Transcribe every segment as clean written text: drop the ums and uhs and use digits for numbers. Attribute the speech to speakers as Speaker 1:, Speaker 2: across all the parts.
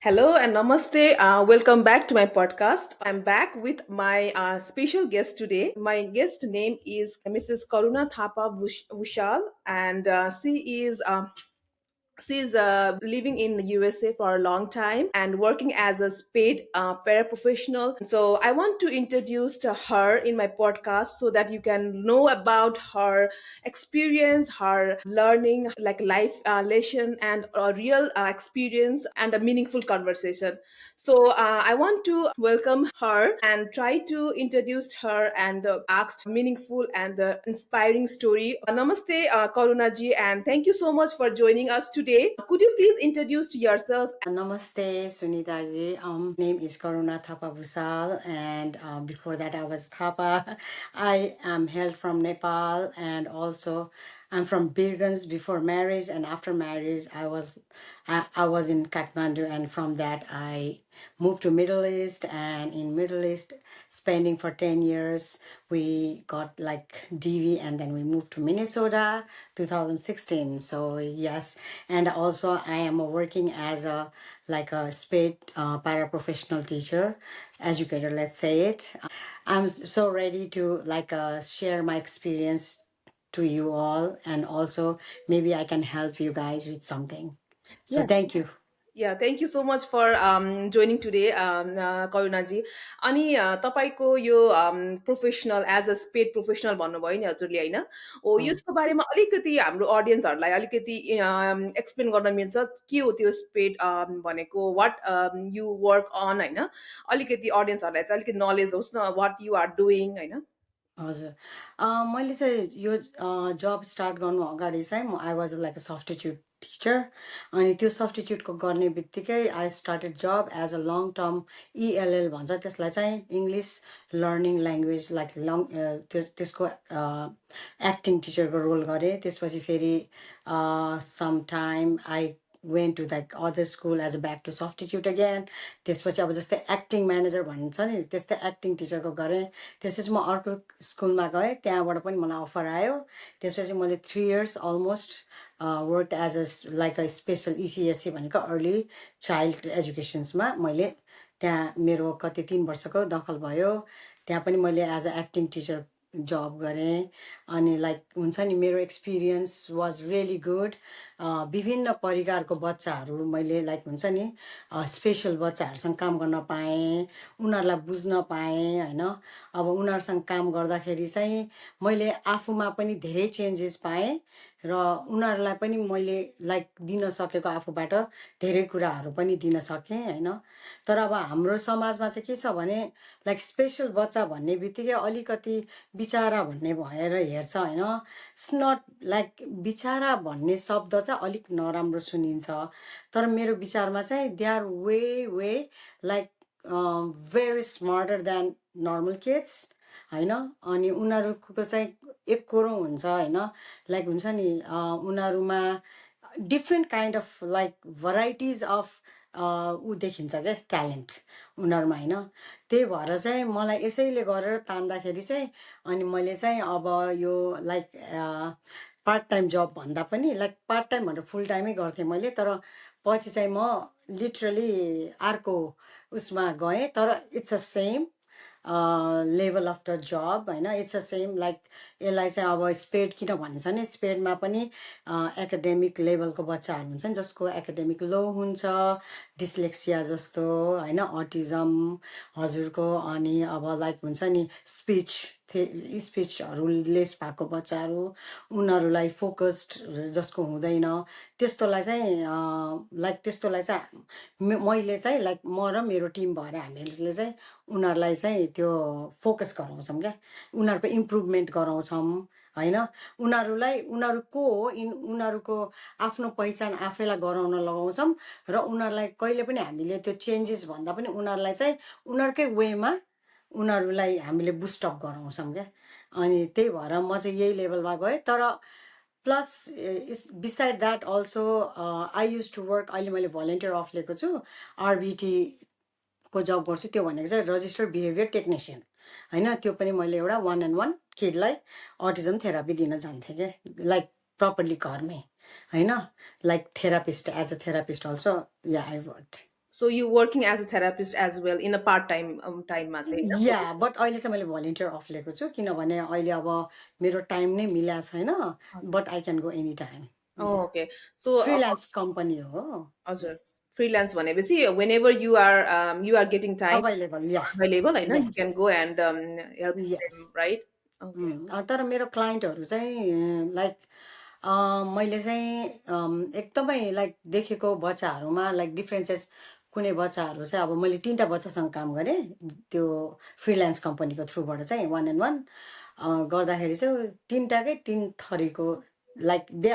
Speaker 1: Hello and namaste. Welcome back to my podcast. I'm back with my special guest today. My guest name is Mrs. Karuna Thapa Vushal, and she's living in the USA for a long time and working as a paid paraprofessional. So I want to introduce to her in my podcast so that you can know about her experience, her learning, like life lesson and a real experience and a meaningful conversation. So I want to welcome her and try to introduce her and ask meaningful and inspiring story. Namaste, Karuna ji, and thank you so much for joining us today. Could you please introduce yourself?
Speaker 2: Namaste, Sunitaji. Name is Karuna Thapa Bhusal, and before that I was Thapa. I am hailed from Nepal, and also I'm from Birgans before marriage, and after marriage I was in Kathmandu, and from that I moved to Middle East, and in Middle East spending for 10 years. We got like DV, and then we moved to Minnesota 2016. So yes, and also I am working as a like a sped paraprofessional teacher, educator, let's say it. I'm so ready to share my experience to you all, and also maybe I can help you guys with something. So
Speaker 1: Yeah.
Speaker 2: thank you.
Speaker 1: Yeah, thank you so much for joining today, करुणाजी अनि तपाईँको यो professional as a paid professional भन्नुभयो नि हजुरले होइन हो
Speaker 2: Mm.
Speaker 1: यसको बारेमा अलिकति हाम्रो अडियन्सहरूलाई अलिकति एक्सप्लेन गर्न मिल्छ के हो त्यो स्पेड भनेको वाट यु वर्क अन होइन अलिकति अडियन्सहरूलाई चाहिँ अलिकति नलेज होस् न वाट यु आर डुइङ होइन
Speaker 2: हजुर मैले चाहिँ यो जब स्टार्ट गर्नु अगाडि चाहिँ I was like a substitute teacher अनि त्यो सब्स्टिट्युटको गर्ने बित्तिकै आई स्टार्टेड जब as a long term ELL भन्छ त्यसलाई चाहिँ इङ्ग्लिस लर्निङ ल्याङ्ग्वेज लाइक त्यसको एक्टिङ टिचरको रोल गरेँ त्यसपछि फेरि some time I went to like other school as a back to substitute again त्यसपछि अब जस्तै एक्टिङ म्यानेजर भन्छ नि त्यस्तै एक्टिङ टिचरको गरेँ त्यसपछि म अर्को स्कुलमा गएँ त्यहाँबाट पनि मलाई अफर आयो त्यसपछि मैले 3 years almost work as a like a special ECSC भनेको अर्ली चाइल्ड एजुकेसन्समा मैले त्यहाँ मेरो कति 3 वर्षको दखल भयो त्यहाँ पनि मैले एज अ एक्टिङ टिचर जब गरेँ अनि लाइक हुन्छ नि मेरो एक्सपिरियन्स वाज रियली गुड विभिन्न परिकारको बच्चाहरू मैले लाइक हुन्छ नि स्पेसल बच्चाहरूसँग काम गर्न पाएँ उनीहरूलाई बुझ्न पाएँ होइन अब उनीहरूसँग काम गर्दाखेरि चाहिँ मैले आफूमा पनि धेरै चेन्जेस पाएँ र उनीहरूलाई पनि मैले लाइक दिन सकेको आफूबाट धेरै कुराहरू पनि दिन सकेँ होइन तर अब हाम्रो समाजमा चाहिँ के छ भने लाइक स्पेसल बच्चा भन्ने बित्तिकै अलिकति बिचारा भन्ने भएर हेर्छ होइन इट्स नट लाइक बिचारा भन्ने शब्द चाहिँ अलिक नराम्रो सुनिन्छ तर मेरो विचारमा चाहिँ they are way way like very smarter than normal kids होइन अनि उनीहरूको चाहिँ एक कुरो हुन्छ होइन लाइक हुन्छ नि उनीहरूमा different kind of like varieties of ऊ देखिन्छ क्या ट्यालेन्ट उनीहरूमा होइन त्यही भएर चाहिँ मलाई यसैले गरेर तान्दाखेरि चाहिँ अनि मैले चाहिँ अब यो लाइक पार्ट टाइम जब भन्दा पनि लाइक पार्ट टाइम भनेर फुल टाइमै गर्थेँ मैले तर पछि चाहिँ म लिटरली अर्को उसमा गएँ तर it's a same level of the job होइन इट्स अ सेम लाइक यसलाई चाहिँ अब स्पेड किन भन्छ नि स्पेडमा पनि एकाडेमिक लेभलको बच्चाहरू हुन्छ नि जसको एकाडेमिक लो हुन्छ डिस्लेक्सिया जस्तो होइन अटिजम हजुरको अनि अब लाइक हुन्छ नि स्पिच स्पिचहरू लेस भएको बच्चाहरू उनीहरूलाई फोकस्ड जसको हुँदैन त्यस्तोलाई चाहिँ लाइक त्यस्तोलाई चाहिँ मैले चाहिँ लाइक म र मेरो टिम भएर हामीले चाहिँ उनीहरूलाई चाहिँ त्यो फोकस गराउँछौँ क्या उनीहरूको इम्प्रुभमेन्ट गराउँछौँ होइन उनीहरू को हो उनीहरूको आफ्नो पहिचान आफैलाई गराउन लगाउँछौँ र उनीहरूलाई कहिले पनि हामीले त्यो चेन्जेस भन्दा पनि उनीहरूलाई चाहिँ उनीहरूकै वेमा उनीहरूलाई हामीले बुस्टअप गराउँछौँ क्या अनि त्यही भएर म चाहिँ यही लेभलमा गएँ तर plus beside that also I used to work अहिले मैले भलिन्टियर अफ लिएको छु आरबिटी को जब गर्छु त्यो भनेको चाहिँ रजिस्टर्ड बिहेभियर टेक्निसियन होइन त्यो पनि मैले एउटा 1-on-1 किडलाई अटिजम थेरापी दिन जान्थेँ क्या लाइक प्रपरली घरमै होइन like therapist as a therapist also yeah I work
Speaker 1: So you working as a therapist as well in a part time time ma चाहिँ
Speaker 2: या
Speaker 1: हैन?
Speaker 2: बट अहिले चाहिँ मैले भलिन्टियर अफ लिएको छु किनभने अहिले अब मेरो टाइम नै मिलाएको छैन but I can go any time
Speaker 1: okay so
Speaker 2: freelance company हो
Speaker 1: हजुर
Speaker 2: यस
Speaker 1: फ्रिलान्स भनेपछि whenever you are getting time
Speaker 2: available yeah
Speaker 1: available हैन you
Speaker 2: yes
Speaker 1: can go and help
Speaker 2: yes
Speaker 1: them right okay
Speaker 2: तर मेरो क्लाइन्टहरू चाहिँ लाइक मैले चाहिँ एकदमै लाइक देखेको बच्चाहरूमा लाइक डिफ्रेन्सेस कुनै बच्चाहरू चाहिँ अब मैले 3टा बच्चासँग काम गरेँ त्यो फ्रिलान्स कम्पनीको थ्रुबाट चाहिँ वान एन्ड वान गर्दाखेरि चाहिँ 3टाकै 3 थरीको like they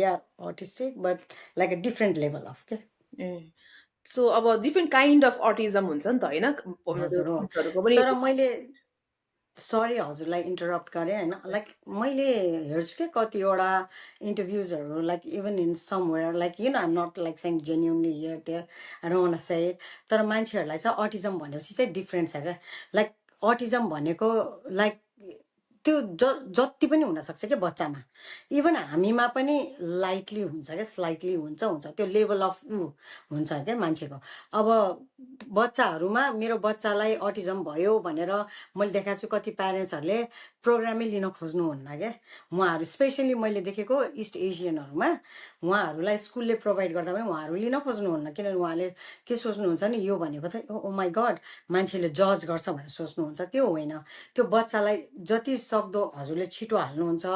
Speaker 2: are autistic but like a different level of के
Speaker 1: ए सो अब डिफ्रेन्ट काइन्ड अफ अटिजम हुन्छ नि त हैन
Speaker 2: हजुर हो
Speaker 1: किड्सहरूको पनि
Speaker 2: तर मैले सरी हजुरलाई इन्टरप्ट गरेँ होइन लाइक मैले हेर्छु कि कतिवटा इन्टरभ्युजहरू like even in somewhere like I'm not like saying genuinely here there I don't want say तर मान्छेहरूलाई चाहिँ अटिजम भनेपछि चाहिँ डिफ्रेन्ट छ क्या लाइक अटिजम भनेको लाइक त्यो जति पनि हुनसक्छ क्या बच्चामा इभन हामीमा पनि लाइटली हुन्छ क्या स्लाइटली हुन्छ त्यो लेभल अफ हुन्छ क्या मान्छेको अब बच्चाहरूमा मेरो बच्चालाई अटिजम भयो भनेर मैले देखाएको छु कति प्यारेन्ट्सहरूले प्रोग्रामै लिन खोज्नुहुन्न क्या उहाँहरू स्पेसली मैले देखेको इस्ट एसियनहरूमा उहाँहरूलाई स्कुलले प्रोभाइड गर्दा पनि उहाँहरू लिन खोज्नुहुन्न किनभने उहाँले के सोच्नुहुन्छ नि यो भनेको त ओ माई गड मान्छेले जज गर्छ भनेर सोच्नुहुन्छ त्यो होइन त्यो बच्चालाई जति सक्दो हजुरले छिटो हाल्नुहुन्छ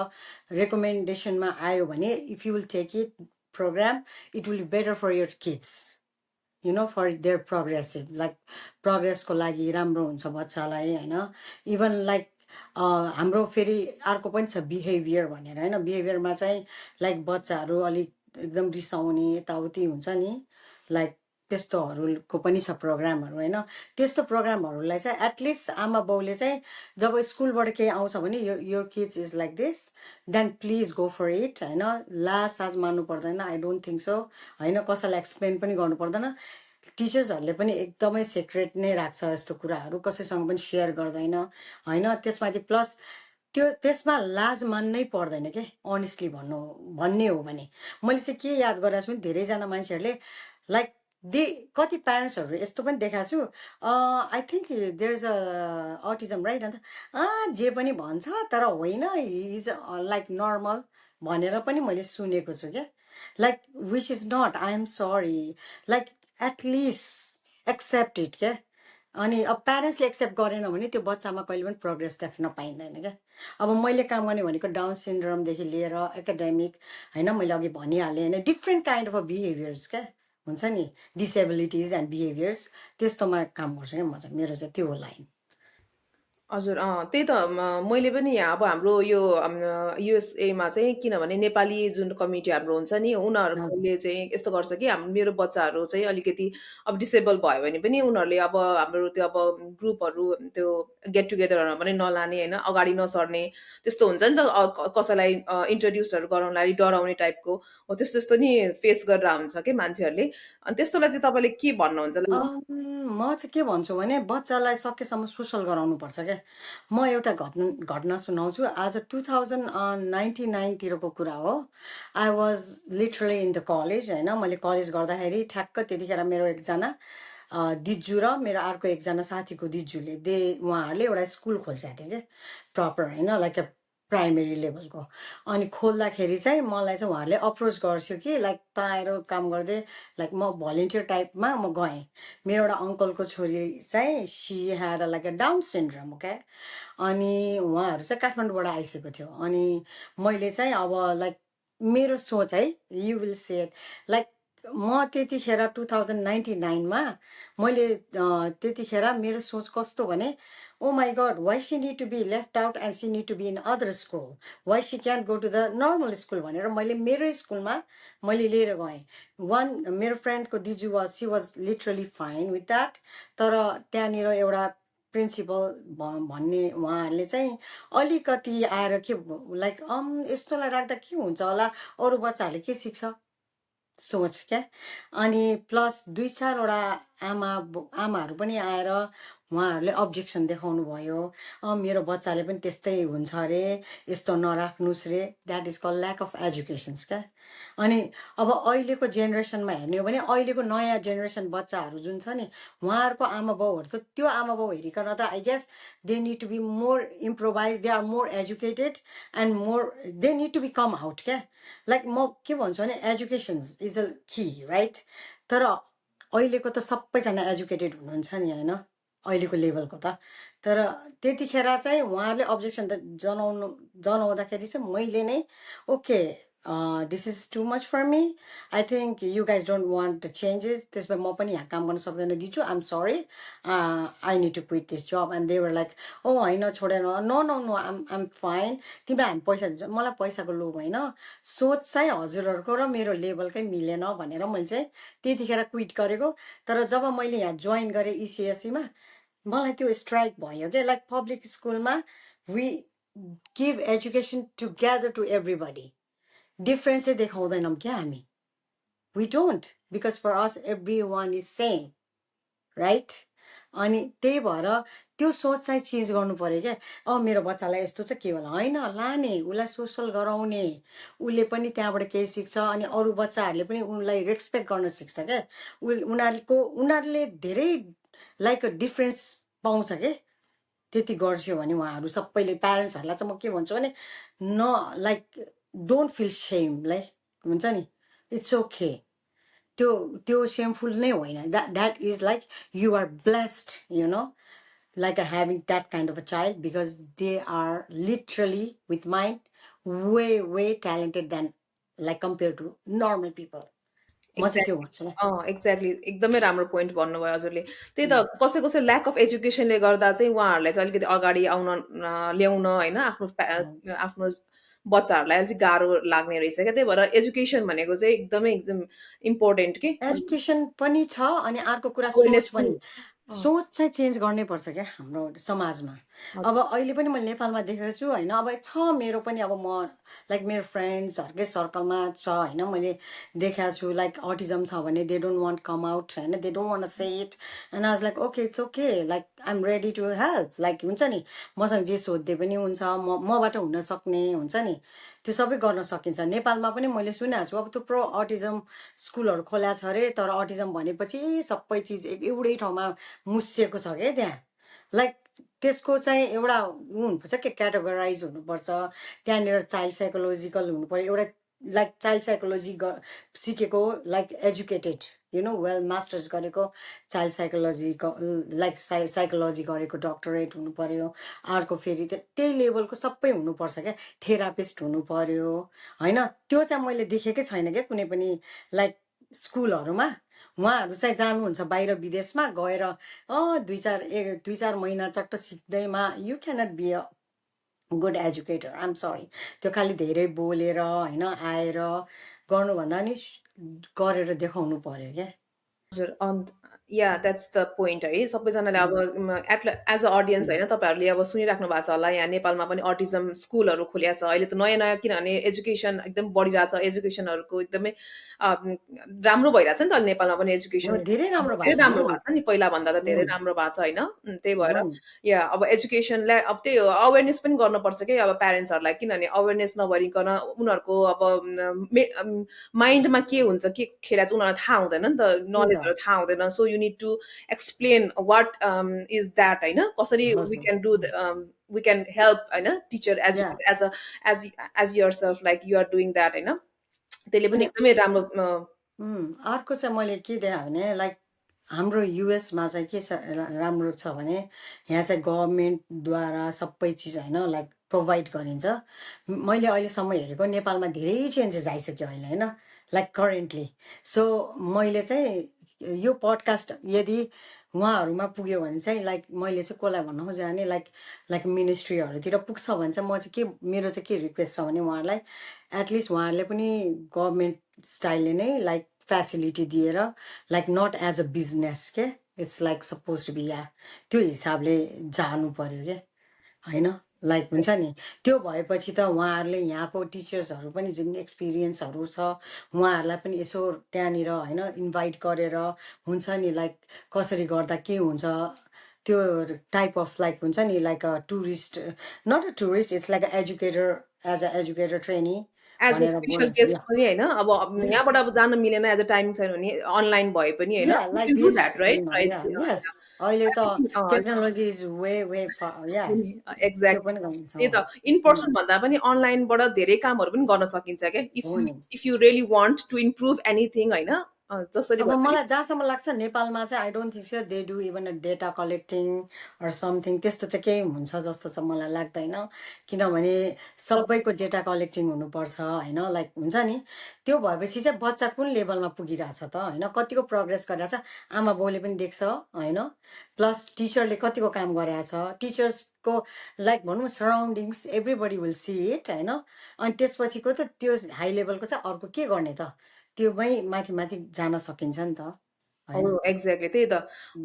Speaker 2: रेकमेन्डेसनमा आयो भने if you will take it programme it will be better for your kids for their progressive like प्रोग्रेसको लागि राम्रो हुन्छ बच्चालाई होइन इभन लाइक हाम्रो फेरि अर्को पनि छ बिहेभियर भनेर होइन बिहेभियरमा चाहिँ लाइक बच्चाहरू अलिक एकदम रिसाउने यताउति हुन्छ नि लाइक त्यस्तोहरूको पनि छ प्रोग्रामहरू होइन त्यस्तो प्रोग्रामहरूलाई चाहिँ एटलिस्ट आमा बाउले चाहिँ जब स्कुलबाट केही आउँछ भने यो kids is like this then please go for it होइन साज मान्नु पर्दैन आई डोन्ट थिङ्क सो होइन कसैलाई एक्सप्लेन पनि गर्नु पर्दैन टिचर्सहरूले पनि एकदमै सिक्रेट नै राख्छ यस्तो कुराहरू कसैसँग पनि सेयर गर्दैन होइन त्यसमाथि प्लस त्यसमा लाज मान्नै पर्दैन के अनेस्टली भन्ने हो भने मैले चाहिँ के याद गरेको छु भने धेरैजना मान्छेहरूले लाइक कति प्यारेन्ट्सहरू यस्तो पनि देखाएको छु I think there is a autism right अन्त जे पनि भन्छ तर होइन इज लाइक नर्मल भनेर पनि मैले सुनेको छु क्या like which is not I am sorry like at least accept it क्या अनि अब प्यारेन्ट्सले एक्सेप्ट गरेन भने त्यो बच्चामा कहिले पनि प्रोग्रेस देख्न पाइँदैन क्या अब मैले काम गर्ने भनेको डाउन सिन्ड्रोमदेखि लिएर एकाडेमिक होइन मैले अघि भनिहालेँ होइन डिफ्रेन्ट काइन्ड अफ बिहेभियर्स क्या हुन्छ नि डिसेबिलिटिज एन्ड बिहेभियर्स त्यस्तोमा काम गर्छु क्या म चाहिँ मेरो चाहिँ त्यो हो लाइन
Speaker 1: हजुर त्यही त मैले पनि यहाँ अब हाम्रो यो युएसएमा चाहिँ किनभने नेपाली जुन कम्युनिटी हाम्रो हुन्छ नि उनीहरूले चाहिँ यस्तो गर्छ कि मेरो बच्चाहरू चाहिँ अलिकति अब डिसेबल भयो भने पनि उनीहरूले अब हाम्रो त्यो अब ग्रुपहरू त्यो गेट टुगेदरहरूमा पनि नलाने होइन अगाडि नसर्ने त्यस्तो हुन्छ नि त कसैलाई इन्ट्रोड्युसहरू गराउनलाई डराउने टाइपको हो त्यस्तो त्यस्तो नि फेस गरेर हुन्छ कि मान्छेहरूले अनि त्यस्तोलाई चाहिँ तपाईँले के भन्नुहुन्छ
Speaker 2: म चाहिँ के भन्छु भने बच्चालाई सकेसम्म सोसल गराउनुपर्छ क्या म एउटा घटना सुनाउँछु आज 2099तिरको कुरा हो I was literally in the college होइन मैले कलेज गर्दाखेरि ठ्याक्क त्यतिखेर मेरो एकजना दिजु र मेरो अर्को एकजना साथीको दिजुले उहाँहरूले एउटा स्कुल खोल्छाएको थियो क्या प्रपर होइन लाइक अ प्राइमेरी लेभलको अनि खोल्दाखेरि चाहिँ मलाई चाहिँ उहाँहरूले अप्रोच गर्छु कि लाइक त आएर काम गर्दै लाइक म भलिन्टियर टाइपमा म गएँ मेरो एउटा अङ्कलको छोरी चाहिँ C had like a down syndrome क्या अनि उहाँहरू चाहिँ काठमाडौँबाट आइसकेको थियो अनि मैले चाहिँ अब लाइक मेरो सोच है यु विल से लाइक म त्यतिखेर 2099मा मैले त्यतिखेर मेरो सोच कस्तो भने oh my God why she need to be left out and she need to be in other school why she can go to the normal school भनेर मैले मेरो स्कुलमा मैले लिएर गएँ मेरो फ्रेन्डको दिजु was she was literally fine with that तर त्यहाँनिर एउटा प्रिन्सिपल भन्ने उहाँहरूले चाहिँ अलिकति आएर के लाइक यस्तोलाई राख्दा के हुन्छ होला अरू बच्चाहरूले के सिक्छ सोच क्या अनि प्लस 2-4वटा आमाहरू पनि आएर उहाँहरूले अब्जेक्सन देखाउनु भयो, मेरो बच्चाले पनि त्यस्तै हुन्छ अरे, यस्तो नराख्नुहोस् रे। That is call lack of educations क्या। अनि अब अहिलेको जेनेरेसनमा हेर्ने हो भने अहिलेको नयाँ जेनेरेसन बच्चाहरू जुन छ नि, उहाँहरूको आमा बाउहरू त त्यो आमा बाउ हेरिकन त I guess they need to be more improvise, they are more educated and more they need to be come out क्या। लाइक म के भन्छु भने education is a key right. तर अहिलेको त सबैजना एजुकेटेड हुनुहुन्छ नि होइन, अहिलेको लेभलको त। तर त्यतिखेर चाहिँ उहाँहरूले अब्जेक्सन त जनाउँदाखेरि चाहिँ मैले नै okay this is too much for me, I think you guys don't want the changes, त्यसमा म पनि यहाँ काम गर्न सक्दैन दिन्छु, I'm sorry, I need to quit this job. And they were like oh होइन छोडेर no no no I'm fine, तिमीलाई हामी पैसा दिन्छ। मलाई पैसाको लोभ होइन, सोच चाहिँ हजुरहरूको र मेरो लेभलकै मिलेन भनेर मैले चाहिँ त्यतिखेर क्विट गरेको। तर जब मैले यहाँ जोइन गरेँ इसिएससीमा मलाई त्यो स्ट्राइक भयो क्या। लाइक पब्लिक स्कुलमा we give education together to everybody, डिफ्रेन्सै देखाउँदैनौँ क्या हामी, we don't, because for us every one is same right. अनि त्यही भएर त्यो सोच चाहिँ चेन्ज गर्नु पऱ्यो क्या। मेरो बच्चालाई यस्तो चाहिँ के होला, होइन लाने, उसलाई सोसल गराउने, उसले पनि त्यहाँबाट केही सिक्छ अनि अरू बच्चाहरूले पनि उनलाई रेस्पेक्ट गर्न सिक्छ क्या। उनीहरूले धेरै लाइक डिफ्रेन्स पाउँछ के। त्यति गर्छियो भने उहाँहरू सबैले प्यारेन्ट्सहरूलाई चाहिँ म के भन्छु भने न like don't feel same, like हुन्छ नि, इट्स ओके। त्यो त्यो सेमफुल नै होइन, that is like you are blessed you know, like having that kind of a child, because they are literally with mind way talented than like compared to normal people. म चाहिँ त्यो
Speaker 1: exactly
Speaker 2: भन्छु ल।
Speaker 1: Exactly एकदमै राम्रो point भन्नुभयो हजुरले। त्यही त कसै कसै ल्याक अफ एजुकेसनले गर्दा चाहिँ उहाँहरूलाई चाहिँ अलिकति अगाडि आउन ल्याउन होइन आफ्नो बच्चाहरूलाई अलिक गाह्रो लाग्ने रहेछ क्या। त्यही भएर एजुकेसन भनेको चाहिँ एकदमै एकदम इम्पोर्टेन्ट के
Speaker 2: एजुकेसन पनि छ अनि अर्को कुरा सोच
Speaker 1: अवेरनेस पनि
Speaker 2: पनि, सोच चाहिँ चेन्ज गर्नै पर्छ क्या हाम्रो समाजमा। अब अहिले पनि मैले नेपालमा देखेको छु होइन, अब छ मेरो पनि, अब म लाइक मेरो फ्रेन्ड्सहरूकै सर्कलमा छ होइन, मैले देखाएको छु लाइक अटिजम छ भने they don't want come out होइन, they don't want say it. And आज like okay it's okay, like I am ready to help, like हुन्छ नि, मसँग जे सोध्दै पनि हुन्छ, मबाट हुन सक्ने हुन्छ नि, त्यो सबै गर्न सकिन्छ। नेपालमा पनि मैले सुनेको छु अब थुप्रो अटिजम स्कुलहरू खोल्या छ अरे, तर अटिजम भनेपछि सबै चिज एउटै ठाउँमा मुसिएको छ क्या त्यहाँ। लाइक त्यसको चाहिँ एउटा ऊ हुनुपर्छ के, क्याटेगोराइज हुनुपर्छ त्यहाँनिर। चाइल्ड साइकोलोजिकल हुनु पऱ्यो एउटा, लाइक चाइल्ड साइकोलोजी सिकेको, like educated you know well masters गरेको चाइल्ड साइकोलोजी, लाइक साइकोलोजी गरेको डक्टरेट हुनु पऱ्यो। अर्को फेरि त्यही लेभलको सबै हुनुपर्छ क्या, थेरापिस्ट हुनु पऱ्यो होइन। त्यो चाहिँ मैले देखेकै छैन क्या कुनै पनि लाइक स्कुलहरूमा। उहाँहरू चाहिँ जानुहुन्छ बाहिर विदेशमा गएर दुई चार महिना चट्ट सिक्दैमा you cannot be a good educator, I'm sorry. त्यो खालि धेरै बोलेर होइन आएर गर्नुभन्दा नि गरेर देखाउनु पर्यो क्या।
Speaker 1: हजुर या द्याट्स द पोइन्ट है। सबैजनाले अब एज अ अडियन्स होइन, तपाईँहरूले अब सुनिराख्नु भएको छ होला, यहाँ नेपालमा पनि अटिजम स्कुलहरू खोलिया छ अहिले त नयाँ नयाँ, किनभने एजुकेसन एकदम बढिरहेछ, एजुकेसनहरूको एकदमै राम्रो भइरहेछ नि त नेपालमा पनि एजुकेसन।
Speaker 2: धेरै
Speaker 1: अब
Speaker 2: राम्रो
Speaker 1: धेरै
Speaker 2: भएको छ
Speaker 1: राम्रो
Speaker 2: नि।
Speaker 1: भएको छ नि, पहिलाभन्दा त धेरै
Speaker 2: उम्,
Speaker 1: राम्रो भएको छ होइन। त्यही भएर
Speaker 2: उम्,
Speaker 1: या अब एजुकेसनलाई अब त्यही हो, अवेरनेस पनि गर्नुपर्छ कि अब प्यारेन्ट्सहरूलाई, किनभने अवेरनेस नभइकन उनीहरूको अब माइन्डमा के हुन्छ के खेला चाहिँ उनीहरूलाई थाहा हुँदैन नि त,
Speaker 2: त्यही त
Speaker 1: नलेजहरू थाहा हुँदैन। So you need to explain what is that होइन, कसरी वी
Speaker 2: हजुर।
Speaker 1: Can do we can help होइन, टिचर
Speaker 2: या
Speaker 1: as yourself like you are doing that होइन। त्यसले पनि
Speaker 2: अनि
Speaker 1: एकदमै राम्रो
Speaker 2: अर्को चाहिँ मैले के देखाएँ भने लाइक हाम्रो युएसमा चाहिँ के राम्रो छ भने यहाँ चाहिँ गभर्मेन्टद्वारा सबै चिज होइन लाइक प्रोभाइड गरिन्छ। मैले अहिलेसम्म हेरेको नेपालमा धेरै चेन्जेस आइसक्यो अहिले होइन, लाइक करेन्टली। सो मैले चाहिँ यो पडकास्ट यदि उहाँहरूमा पुग्यो भने चाहिँ लाइक मैले चाहिँ कसलाई भन्न खोजेँ भने लाइक लाइक मिनिस्ट्रीहरूतिर पुग्छ भने चाहिँ म चाहिँ के, मेरो चाहिँ के रिक्वेस्ट छ भने उहाँहरूलाई एटलिस्ट उहाँहरूले पनि गभर्मेन्ट स्टाइलले नै लाइक फेसिलिटी दिएर like not as a business के, it's like suppose to be या त्यो हिसाबले जानु पर्यो क्या होइन। लाइक हुन्छ नि त्यो भएपछि त उहाँहरूले यहाँको टिचर्सहरू पनि जुन एक्सपिरियन्सहरू छ उहाँहरूलाई पनि यसो त्यहाँनिर होइन इन्भाइट गरेर हुन्छ नि लाइक कसरी गर्दा के हुन्छ त्यो टाइप अफ लाइक हुन्छ नि like a tourist not a tourist it's like a educator as a educator trainee
Speaker 1: as a
Speaker 2: भनेर
Speaker 1: स्पेसल
Speaker 2: बोलाउँछु
Speaker 1: गेस्ट पनि होइन अब यहाँबाट अब जान मिलेन एज अ टाइम छैन भने अनलाइन भए पनि होइन
Speaker 2: या
Speaker 1: you
Speaker 2: like
Speaker 1: can do
Speaker 2: this
Speaker 1: that right right
Speaker 2: yes अहिले त टेक्नोलोजी इज वे यस त्यो
Speaker 1: एक्ज्याक्टली
Speaker 2: पनि गर्नुहुन्छ
Speaker 1: त्यही
Speaker 2: हो
Speaker 1: त इन पर्सन भन्दा पनि अनलाइनबाट धेरै कामहरू पनि गर्न सकिन्छ क्या
Speaker 2: हो नि
Speaker 1: if you really want to improve anything होइन जसरी
Speaker 2: अब
Speaker 1: भए पनि
Speaker 2: मलाई जहाँसम्म लाग्छ नेपालमा चाहिँ I don't think so they do even a data collecting or something त्यस्तो चाहिँ केही हुन्छ जस्तो चाहिँ मलाई लाग्दैन किनभने सबैको डेटा कलेक्टिङ हुनुपर्छ होइन लाइक हुन्छ नि त्यो भएपछि चाहिँ बच्चा कुन लेभलमा पुगिरहेछ त होइन कतिको प्रोग्रेस गरिरहेछ आमा बाउले पनि देख्छ होइन प्लस टिचरले कतिको काम गरिरहेछ टिचर्सको लाइक भनौँ surroundings everybody will see it होइन अनि त्यसपछिको त त्यो हाई लेभलको चाहिँ अर्को के गर्ने त त्योमै माथि माथि जान सकिन्छ नि त
Speaker 1: हो
Speaker 2: होइन
Speaker 1: एक्ज्याक्टली त्यही त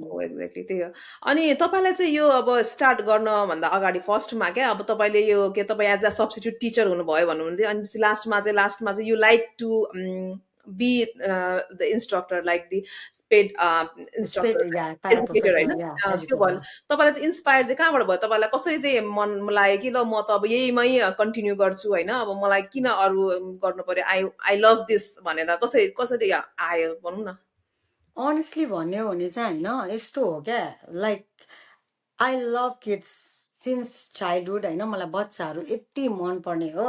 Speaker 1: हो एक्ज्याक्टली त्यही हो अनि तपाईँलाई चाहिँ यो अब स्टार्ट गर्नभन्दा अगाडि फर्स्टमा क्या अब तपाईँले यो के तपाईँ एज अ सब्सटिट्युट टिचर हुनुभयो भन्नुहुन्थ्यो अनि पछि लास्टमा चाहिँ you like to be the instructor like the paid
Speaker 2: spade
Speaker 1: instructor
Speaker 2: या
Speaker 1: एजुकेटर होइन
Speaker 2: प्याराप्रोफेसनल या
Speaker 1: त्यो भयो
Speaker 2: एजुकेटर
Speaker 1: तपाईँलाई चाहिँ इन्सपायर चाहिँ कहाँबाट भयो तपाईँलाई कसरी चाहिँ मन लाग्यो कि ल म त अब यहीमै कन्टिन्यू गर्छु होइन अब मलाई किन अरू गर्नु पर्यो आई आई लभ दिस भनेर कसरी कसरी आयो भनौँ न
Speaker 2: अनेस्टली भन्यो भने चाहिँ होइन यस्तो हो क्या like I love kids since childhood होइन मलाई बच्चाहरू यति मनपर्ने हो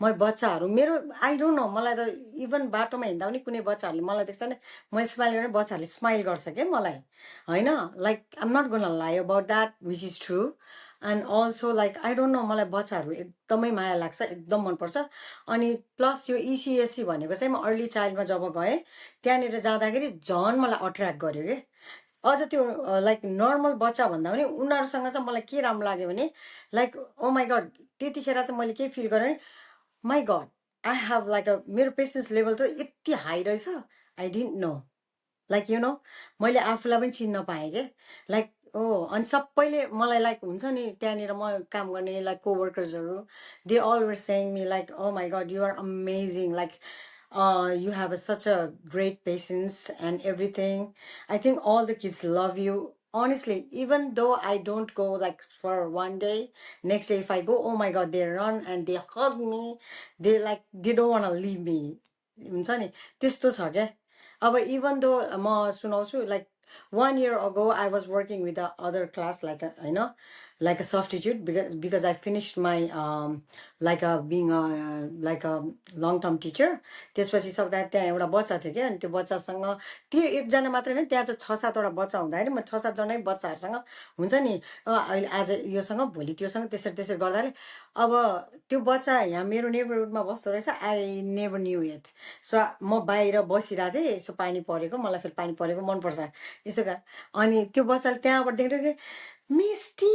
Speaker 2: म बच्चाहरू मेरो आई डोन्ट नो मलाई त इभन बाटोमा हिँड्दा पनि कुनै बच्चाहरूले मलाई देख्छ भने म स्माइल गर्ने बच्चाहरूले स्माइल गर्छ क्या मलाई होइन like I'm not gonna lie about that which is true and also like I don't know मलाई बच्चाहरू एकदमै माया लाग्छ एकदम मनपर्छ अनि प्लस यो इसिएससी भनेको चाहिँ म अर्ली चाइल्डमा जब गएँ त्यहाँनिर जाँदाखेरि झन् मलाई अट्र्याक्ट गर्यो कि अझ त्यो लाइक नर्मल बच्चा भन्दा पनि उनीहरूसँग चाहिँ मलाई के राम्रो लाग्यो भने लाइक ओ माई गड त्यतिखेर चाहिँ मैले के फिल गरेँ भने my god I have like a मेरो पेसेन्स लेभल त यति हाई रहेछ I didn't know like you know मैले आफूलाई पनि चिन्न पाएँ क्या लाइक ओ अनि सबैले मलाई लाइक हुन्छ नि त्यहाँनिर म काम गर्ने लाइक कोवर्कर्सहरू they always saying me like oh my God you are amazing like you have such a great patience and everything. I think all the kids love you. Honestly, even though I don't go like for one day, next day if I go, oh my God, they run and they hug me. They like they don't want to leave me. हुन्छ नि त्यस्तो छ क्या अब even though म सुनाउँछु like 1 year ago I was working with the other class like a होइन like a substitute because I finished my like a being a like a long term teacher त्यसपछि सक्दा त्यहाँ एउटा बच्चा थियो क्या अनि त्यो बच्चासँग त्यो एकजना मात्रै होइन त्यहाँ त 6-7वटा बच्चा हुँदाखेरि म 6-7जनै बच्चाहरूसँग हुन्छ नि अहिले आज योसँग भोलि त्योसँग त्यसरी त्यसरी गर्दाखेरि अब त्यो बच्चा यहाँ मेरो नेबरहुडमा बस्दो रहेछ I never knew it so म बाहिर बसिरहेको थिएँ यसो पानी परेको मलाई फेरि पानी परेको मनपर्छ यसो अनि त्यो बच्चाले त्यहाँबाट देख्दै मिस्टी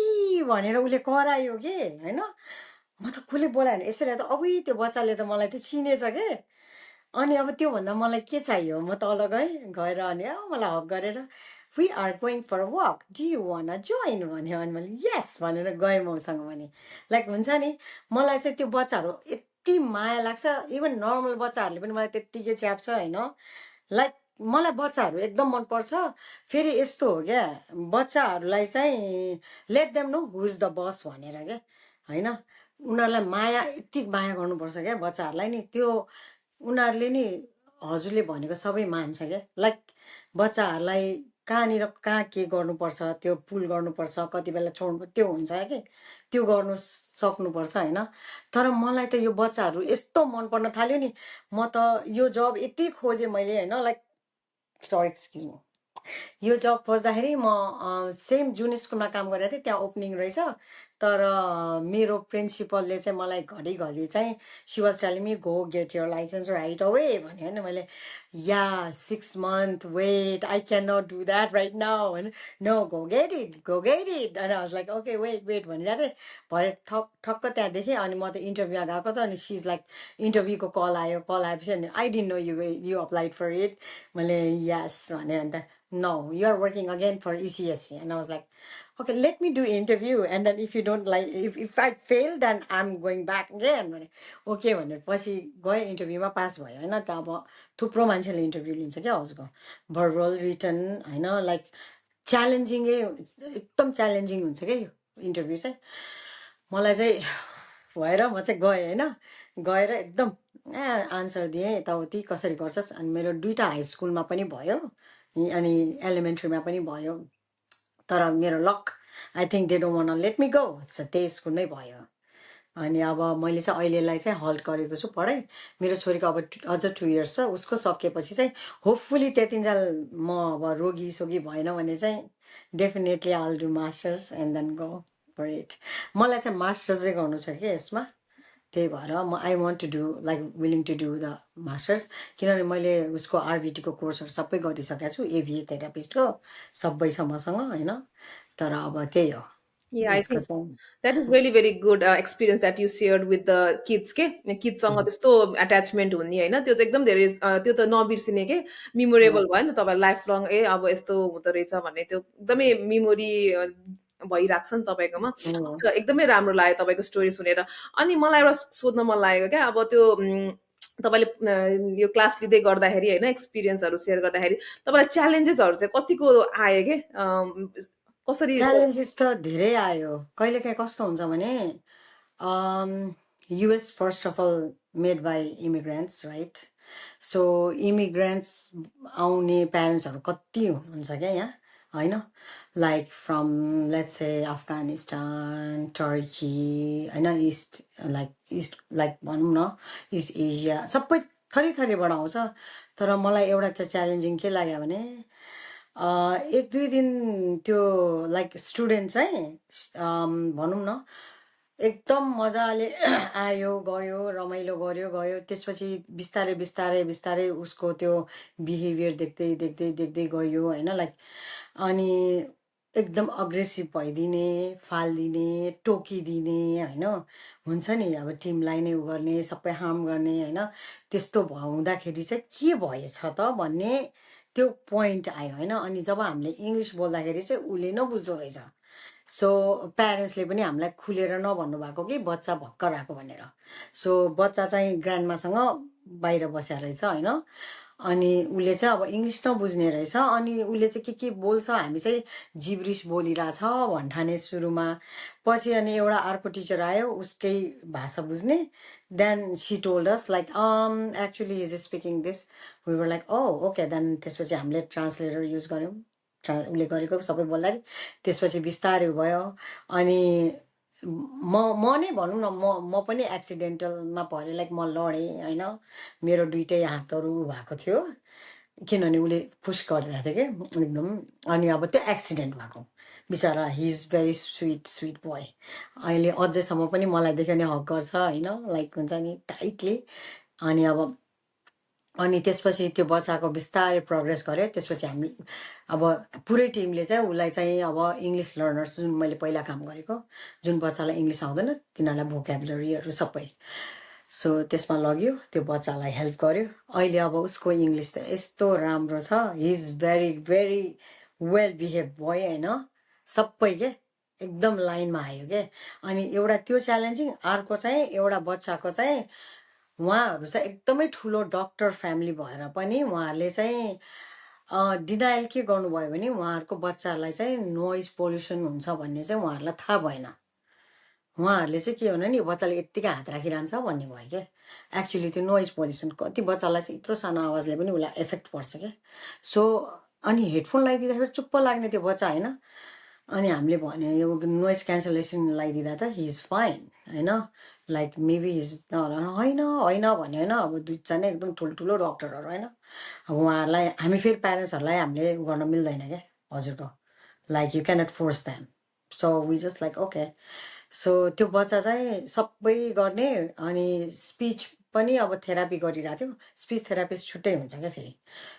Speaker 2: भनेर उसले करायो के होइन म त कसले बोलायो भने यसरी त अब त्यो बच्चाले त मलाई त चिनेछ के अनि अब त्योभन्दा मलाई के चाहियो म तल गएर अनि मलाई हक गरेर we are going for walk do you want join भन्यो अनि मैले यस भनेर गएँ मसँग भने लाइक हुन्छ नि मलाई चाहिँ त्यो बच्चाहरू यति माया लाग्छ इभन नर्मल बच्चाहरूले पनि मलाई त्यत्तिकै च्याप्छ होइन लाइक मलाई बच्चाहरू एकदम मनपर्छ फेरि यस्तो हो क्या बच्चाहरूलाई चाहिँ let them know who is the bus भनेर क्या होइन उनीहरूलाई माया यति माया गर्नुपर्छ क्या बच्चाहरूलाई नि त्यो उनीहरूले नि हजुरले भनेको सबै मान्छ क्या लाइक बच्चाहरूलाई कहाँनिर कहाँ के गर्नुपर्छ त्यो पुल गर्नुपर्छ कति बेला छोड्नु त्यो हुन्छ कि त्यो गर्नु सक्नुपर्छ होइन तर मलाई त यो बच्चाहरू यस्तो मन पर्न थाल्यो नि म त यो जब यति खोजेँ मैले होइन लाइक सरी एक्सक्युज मी यो जब खोज्दाखेरि म सेम जुन स्कुलमा काम गरेको थिएँ त्यहाँ ओपनिङ रहेछ तर मेरो प्रिन्सिपलले चाहिँ मलाई घरिघरि चाहिँ she was telling me go get your license right away भन्यो होइन मैले yeah 6 month wait I can not do that right now होइन नो गो गेट इट अनि I was like okay wait wait भनिरहेको थिएँ भरे ठक्क त्यहाँ देखेँ अनि म त इन्टरभ्यू गएको त अनि सिज लाइक इन्टरभ्यूको कल आएपछि अनि I didn't know you applied for it मैले यस भने अन्त no, you're working again for ECSC. And I was like, okay, let me do interview, and then if you don't like, if I fail, then I'm going back again भने okay भनेर पछि गएँ इन्टरभ्यूमा pass भयो होइन त अब थुप्रो मान्छेले इन्टरभ्यू लिन्छ क्या हजुरको भर्बल रिटन होइन लाइक च्यालेन्जिङै एकदम च्यालेन्जिङ हुन्छ क्या यो इन्टरभ्यू चाहिँ मलाई चाहिँ भएर म चाहिँ गएँ होइन गएर एकदम आन्सर दिएँ यताउति कसरी गर्छस् अनि मेरो दुईवटा हाई स्कुलमा पनि भयो अनि एलिमेन्ट्रीमा पनि भयो तर मेरो luck I think they don't want let me go त्यही स्कुलमै भयो अनि अब मैले चाहिँ अहिलेलाई चाहिँ हल्ट गरेको छु पढाइ मेरो छोरीको अब अझ 2 इयर्स छ उसको सकेपछि चाहिँ होपफुली त्यतिन्जेल म अब रोगी सोगी भएन भने चाहिँ definitely I'll do masters and then go for it मलाई चाहिँ मास्टर्स चाहिँ गर्नु छ कि यसमा त्यही भएर म I want to do like willing to do the masters किनभने मैले उसको आरबिटीको कोर्सहरू सबै गरिसकेको छु एभिए थेरापिस्टको सबै छ मसँग होइन तर अब त्यही हो
Speaker 1: Yeah, I
Speaker 2: त्यसको
Speaker 1: think
Speaker 2: चाहिँ
Speaker 1: that is really very good experience that you shared with the kids के किड्ससँग त्यस्तो एट्याचमेन्ट हुने होइन त्यो चाहिँ एकदम धेरै त्यो त नबिर्सिने के मिमोरेबल भयो नि त तपाईँलाई लाइफ लङ ए अब यस्तो हुँदो रहेछ भन्ने त्यो एकदमै मेमोरी भइरहेको छ नि तपाईँकोमा र एकदमै राम्रो लाग्यो तपाईँको स्टोरी सुनेर अनि मलाई एउटा सोध्न मन लागेको क्या अब त्यो तपाईँले यो क्लास लिँदै गर्दाखेरि होइन एक्सपिरियन्सहरू सेयर गर्दाखेरि तपाईँलाई च्यालेन्जेसहरू चाहिँ कतिको आयो के कसरी
Speaker 2: च्यालेन्जेस त धेरै आयो कहिलेकाहीँ कस्तो हुन्छ भने US first of all made by immigrants right so immigrants आउने प्यारेन्ट्सहरू कति हुनुहुन्छ क्या यहाँ होइन like from let's say Afghanistan Turkey होइन इस्ट लाइक भनौँ न इस्ट एसिया सबै थरी थरीबाट आउँछ तर मलाई एउटा चाहिँ च्यालेन्जिङ के लाग्यो भने एक दुई दिन त्यो लाइक स्टुडेन्ट चाहिँ भनौँ न एकदम मजाले आयो गयो रमाइलो गर्यो गयो त्यसपछि बिस्तारै बिस्तारै बिस्तारै उसको त्यो बिहेभियर देख्दै देख्दै देख्दै गयो होइन लाइक अनि एकदम अग्रेसिभ भइदिने फालिदिने टोकिदिने होइन हुन्छ नि अब टिमलाई नै उ गर्ने सबै हार्म गर्ने होइन त्यस्तो हुँदाखेरि चाहिँ के भएछ त भन्ने त्यो पोइन्ट आयो होइन अनि जब हामीले इङ्ग्लिस बोल्दाखेरि चाहिँ उसले नबुझ्दो रहेछ सो प्यारेन्ट्सले पनि हामीलाई खुलेर नभन्नु भएको कि बच्चा भर्खर आएको भनेर सो बच्चा चाहिँ ग्रान्डमासँग बाहिर बसेर रहेछ होइन अनि उसले चाहिँ अब इङ्ग्लिस नबुझ्ने रहेछ अनि उसले चाहिँ के बोल्छ हामी चाहिँ जिब्रिस बोलिरहेछ भन्ठाने सुरुमा पछि अनि एउटा अर्को टिचर आयो उसकै भाषा बुझ्ने then she told us like actually is speaking this we were like oh okay then त्यसपछि हामीले ट्रान्सलेटर युज गऱ्यौँ उसले गरेको सबै बोल्दाखेरि त्यसपछि बिस्तारै भयो अनि म नै भनौँ न म पनि एक्सिडेन्टलमा परेँ लाइक म लडेँ होइन मेरो दुइटै हातहरू भएको थियो किनभने उसले पुस गरिरहेको थियो कि एकदम अनि अब त्यो एक्सिडेन्ट भएको बिचरा he is very sweet sweet boy अहिले अझैसम्म पनि मलाई देख्यो भने हक गर्छ होइन लाइक हुन्छ नि टाइटली अनि अब अनि त्यसपछि त्यो बच्चाको बिस्तारै प्रोग्रेस गऱ्यो त्यसपछि हामी अब पुरै टिमले चाहिँ उसलाई चाहिँ अब इङ्ग्लिस लर्नर्स जुन मैले पहिला काम गरेको जुन बच्चालाई इङ्ग्लिस आउँदैन तिनीहरूलाई भोकेबुलरीहरू सबै सो त्यसमा लग्यो त्यो बच्चालाई हेल्प गर्यो अहिले अब उसको इङ्ग्लिस त यस्तो राम्रो छ he is very very well behave भयो होइन सबै के एकदम लाइनमा आयो के अनि एउटा त्यो च्यालेन्जिङ अर्को चाहिँ एउटा बच्चाको चाहिँ उहाँहरू चाहिँ एकदमै ठुलो डक्टर फ्यामिली भएर पनि उहाँहरूले चाहिँ डिनायल के गर्नुभयो भने उहाँहरूको बच्चालाई चाहिँ नोइज पोल्युसन हुन्छ भन्ने चाहिँ उहाँहरूलाई थाहा भएन उहाँहरूले चाहिँ के भन्यो नि बच्चाले यत्तिकै हात राखिरहन्छ भन्ने भयो क्या एक्चुली त्यो नोइज पोल्युसन कति बच्चालाई चाहिँ यत्रो सानो आवाजले पनि उसलाई एफेक्ट पर्छ क्या सो अनि हेडफोन लगाइदिँदाखेरि चुप्प लाग्ने त्यो बच्चा होइन अनि हामीले भन्यो यो नोइज क्यान्सलेसन लगाइदिँदा त हि इज फाइन होइन लाइक मेबी हिज होइन होइन भन्यो होइन अब दुईजना एकदम ठुल्ठुलो डक्टरहरू होइन अब उहाँहरूलाई हामी फेरि प्यारेन्ट्सहरूलाई हामीले उ गर्न मिल्दैन क्या हजुरको like you cannot force them so we just like okay so त्यो बच्चा चाहिँ सबै गर्ने अनि स्पिच पनि अब थेरापी गरिरहेको थियो स्पिच थेरापिस्ट छुट्टै हुन्छ क्या फेरि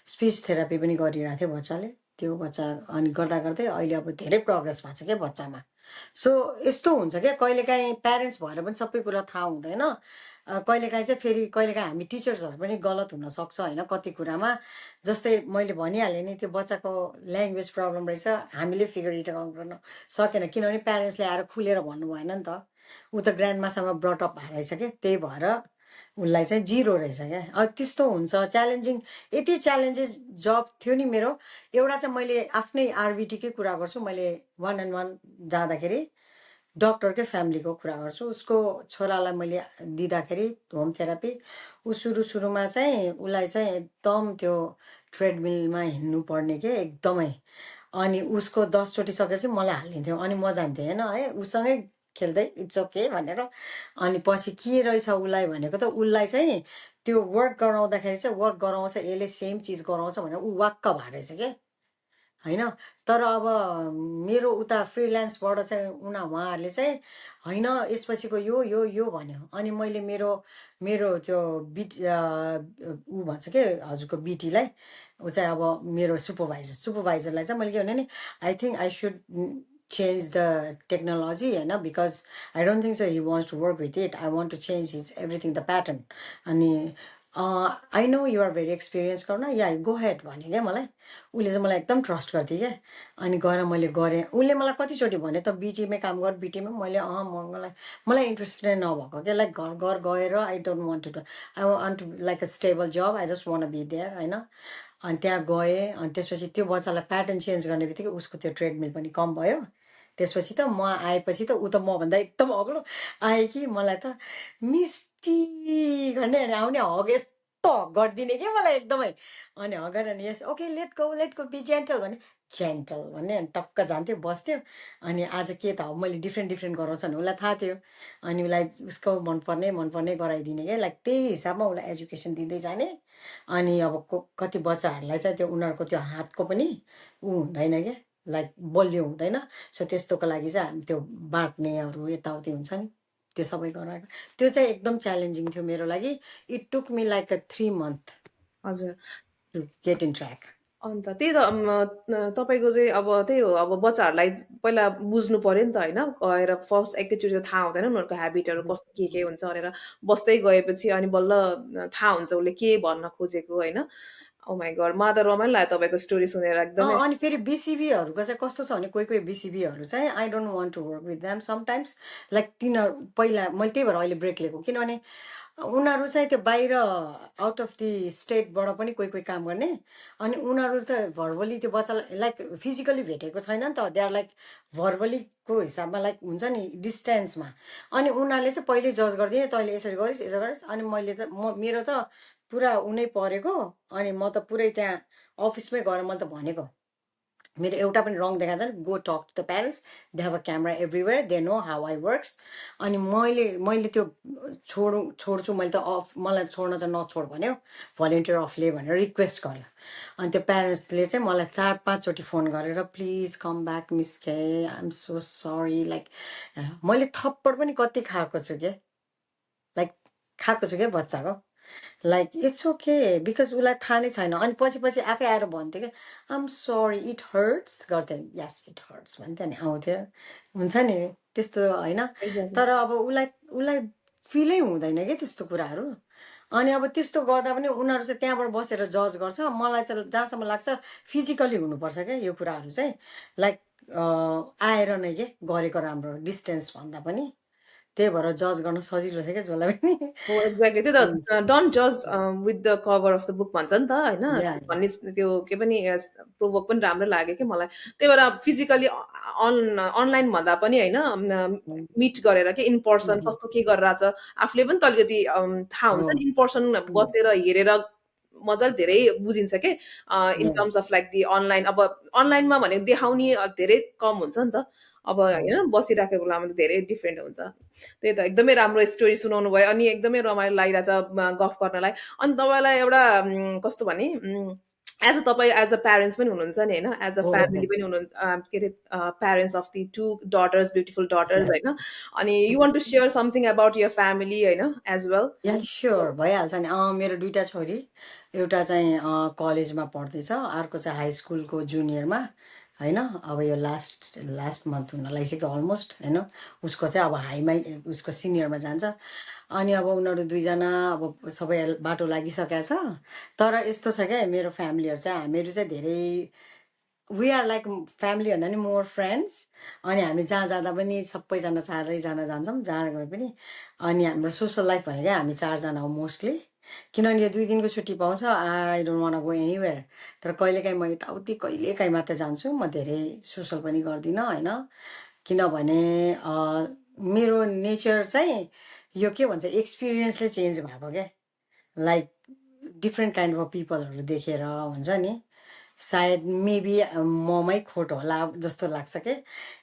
Speaker 2: स्पिच थेरापी पनि गरिरहेको थियो बच्चाले त्यो बच्चा अनि गर्दा गर्दै अहिले अब धेरै प्रोग्रेस भएको छ क्या बच्चामा सो यस्तो हुन्छ क्या कहिलेकाहीँ प्यारेन्ट्स भएर पनि सबै कुरा थाहा हुँदैन कहिलेकाहीँ चाहिँ फेरि कहिलेकाहीँ हामी टिचर्सहरू पनि गलत हुनसक्छ होइन कति कुरामा। जस्तै मैले भनिहालेँ नि त्यो बच्चाको ल्याङ्ग्वेज प्रब्लम रहेछ, हामीले फिगर इट आउट गर्न सकेन किनभने प्यारेन्ट्सले आएर खुलेर भन्नु भएन नि त। ऊ त ग्रान्डमासँग ब्रटअप भएर रहेछ क्या, त्यही भएर उसलाई चाहिँ जिरो रहेछ क्या। अब त्यस्तो हुन्छ च्यालेन्जिङ, यति च्यालेन्जेस जब थियो नि मेरो। एउटा चाहिँ मैले आफ्नै आरबिटीकै कुरा गर्छु, मैले 1-on-1 जाँदाखेरि डक्टरकै फ्यामिलीको कुरा गर्छु। उसको छोरालाई मैले दिँदाखेरि होम थेरापी, ऊ सुरुमा चाहिँ उसलाई चाहिँ एकदम त्यो ट्रेडमिलमा हिँड्नु पर्ने के एकदमै। अनि उसको 10 चोटि सकेपछि मलाई हालिदिन्थ्यो, अनि म जान्थेँ होइन है उसँगै खेल्दै इट्स ओके भनेर। अनि पछि के रहेछ उसलाई भनेको त उसलाई चाहिँ त्यो वर्क गराउँदाखेरि चाहिँ वर्क गराउँछ यसले सेम चिज गराउँछ भनेर ऊ वाक्क भएर रहेछ क्या होइन। तर अब मेरो उता फ्रिल्यान्सबाट चाहिँ उहाँहरूले चाहिँ होइन यसपछिको यो भन्यो। अनि मैले मेरो मेरो त्यो ऊ भन्छ के हजुरको बिटीलाई, ऊ चाहिँ अब मेरो सुपरभाइजरलाई चाहिँ मैले के भने नि, I think I should change the technology होइन, because I don't think so he wants to work with it. I want to change his everything the pattern. अनि I know you are very experience गर्न, या go head भन्यो क्या मलाई। उसले चाहिँ मलाई एकदम ट्रस्ट गर्थ्यो क्या। अनि गएर मैले गरेँ, उसले मलाई कतिचोटि भन्यो त बिटीमै काम गर बिटीमै, मैले मलाई इन्ट्रेस्टेड नभएको क्या। लाइक घर गएर I don't want to, I want to like a stable job, I just want be there होइन। अनि त्यहाँ गएँ, अनि त्यसपछि त्यो बच्चालाई प्याटर्न चेन्ज गर्ने बित्तिकै उसको त्यो ट्रेडमिल पनि कम भयो। त्यसपछि त म आएपछि त ऊ त मभन्दा एकदम अग्लो आयो कि मलाई त मिस्टी भन्ने आउने हग यस्तो हग गरिदिने कि मलाई एकदमै। अनि हगेर नि yes okay let go be gentle भने जेन्टल भन्ने, अनि टक्क जान्थ्यो बस्थ्यो। अनि आज के त अब मैले डिफ्रेन्ट गराउँछ भने उसलाई थाहा थियो। अनि उसलाई उसको मनपर्ने गराइदिने क्या, लाइक त्यही हिसाबमा उसलाई एजुकेसन दिँदै जाने। अनि अब कति बच्चाहरूलाई चाहिँ त्यो उनीहरूको त्यो हातको पनि ऊ हुँदैन क्या, लाइक बलियो हुँदैन। सो त्यस्तोको लागि चाहिँ हामी त्यो बाँट्नेहरू यताउति हुन्छ नि, त्यो सबै गराएको। त्यो चाहिँ एकदम च्यालेन्जिङ थियो मेरो लागि। It took me like a 3 month
Speaker 1: हजुर।
Speaker 2: To get in track.
Speaker 1: अन्त त्यही त तपाईँको चाहिँ अब त्यही हो, अब बच्चाहरूलाई पहिला बुझ्नु पर्यो नि त होइन, गएर फर्स्ट एकैचोटि त थाहा हुँदैन उनीहरूको ह्याबिटहरू कस्तो के हुन्छ भनेर। बस्दै गएपछि अनि बल्ल थाहा हुन्छ उसले के भन्न खोजेको होइन। ओ माई गड, मलाई त रमाइलो लाग्यो तपाईँको स्टोरी सुनेर एकदमै।
Speaker 2: अनि फेरि बिसिबीहरूको चाहिँ कस्तो छ भने कोही बिसिबीहरू चाहिँ I don't want to work with them sometimes. Like तिनीहरू पहिला मैले त्यही भएर अहिले ब्रेक लिएको, किनभने उनीहरू चाहिँ त्यो बाहिर आउट अफ दि स्टेटबाट पनि कोही काम गर्ने। अनि उनीहरू त भर्बली त्यो बच्चालाई लाइक फिजिकली भेटेको छैन नि त, दे आर लाइक भर्बलीको हिसाबमा लाइक हुन्छ नि डिस्टेन्समा। अनि उनीहरूले चाहिँ पहिल्यै जज गरिदिने तैँले यसरी गरिस् यसो गरिस्। अनि मैले त मेरो त पुरा उनै परेको। अनि म त पुरै त्यहाँ अफिसमै गएर मैले त भनेको, मेरो एउटा पनि रङ देखाएको छैन, go talk to the parents, they have a camera everywhere, they know how I works. अनि मैले त्यो छोड्छु, मैले त अफ, मलाई छोड्न चाहिँ नछोड भन्यो, भलिन्टियर अफले भनेर रिक्वेस्ट गर्यो। अनि त्यो प्यारेन्ट्सले चाहिँ मलाई 4-5 चोटि फोन गरेर प्लिज कम ब्याक मिस के, I am so sorry, like मैले थप्पड पनि कति खाएको छु क्या, लाइक खाएको छु क्या बच्चाको। लाइक इट्स ओके बिकज उसलाई थाहा नै छैन। अनि पछि आफै आएर भन्थ्यो क्या, आम सरी इट हर्ट्स गर्थ्यो, यस इट हर्ट्स भन्थ्यो नि, आउँथ्यो हुन्छ नि त्यस्तो होइन।
Speaker 1: एक्ज्याक्टली।
Speaker 2: तर अब उसलाई फिलै हुँदैन क्या त्यस्तो कुराहरू। अनि अब त्यस्तो गर्दा पनि उनीहरू चाहिँ त्यहाँबाट बसेर जज गर्छ। मलाई चाहिँ जहाँसम्म लाग्छ फिजिकली हुनुपर्छ क्या यो कुराहरू चाहिँ, लाइक आएर नै के गरेको राम्रो डिस्टेन्स भन्दा पनि। त्यही भएर जज गर्न सजिलो छ क्या जसलाई पनि।
Speaker 1: हो एक्ज्याक्टली, त्यही त डोन्ट जज with the cover of the book भन्छ नि त होइन।
Speaker 2: या
Speaker 1: भन्ने त्यो के पनि प्रोभोक पनि राम्रो लाग्यो कि मलाई। त्यही भएर फिजिकली अनलाइन भन्दा पनि होइन मिट गरेर के इन पर्सन कस्तो के गरिरहेछ आफूले पनि त अलिकति थाहा हुन्छ नि। इन पर्सन बसेर हेरेर मजाले धेरै बुझिन्छ के, in terms of like the online. अब अनलाइनमा भनेको देखाउने धेरै कम हुन्छ नि त। अब होइन बसिराखेको बेलामा त धेरै डिफ्रेन्ट हुन्छ। त्यही त एकदमै राम्रो स्टोरी सुनाउनु भयो, अनि एकदमै रमाइलो लागिरहेछ गफ गर्नलाई। अनि तपाईँलाई एउटा कस्तो भने एज अ तपाईँ एज अ प्यारेन्ट्स पनि हुनुहुन्छ नि होइन, एज अ फ्यामिली पनि हुनुहुन्छ के अरे parents of the 2 daughters, beautiful daughters होइन। अनि you want to share something about your family होइन एज वेल।
Speaker 2: या स्योर भइहाल्छ नि। मेरो 2टा छोरी, एउटा चाहिँ कलेजमा पढ्दैछ, अर्को चाहिँ हाई स्कुलको जुनियरमा। होइन। अब यो लास्ट मन्थ हुन लागिसक्यो अलमोस्ट होइन। उसको चाहिँ अब हाईमा उसको सिनियरमा जान्छ। अनि अब उनीहरू दुईजना अब सबै बाटो लागिसकेको छ। तर यस्तो छ क्या मेरो फ्यामिलीहरू चाहिँ, हामीहरू चाहिँ धेरै वी आर लाइक फ्यामिली भन्दा नि मोर फ्रेन्ड्स। अनि हामी जहाँ जाँदा पनि सबैजना चारैजना जान्छौँ जहाँ गए पनि। अनि हाम्रो सोसल लाइफ भनेकै हामी चारजना हो मोस्टली। किनभने यो 2 दिनको छुट्टी पाउँछ, I don't want go anywhere. तर कहिलेकाहीँ म यताउति कहिलेकाहीँ मात्र जान्छु, म धेरै सोसल पनि गर्दिनँ होइन। किनभने मेरो नेचर चाहिँ यो के भन्छ एक्सपिरियन्सले चेन्ज भएको क्या। लाइक डिफ्रेन्ट काइन्ड अफ पिपलहरू देखेर हुन्छ नि, सायद मेबी ममै खोट होला जस्तो लाग्छ के।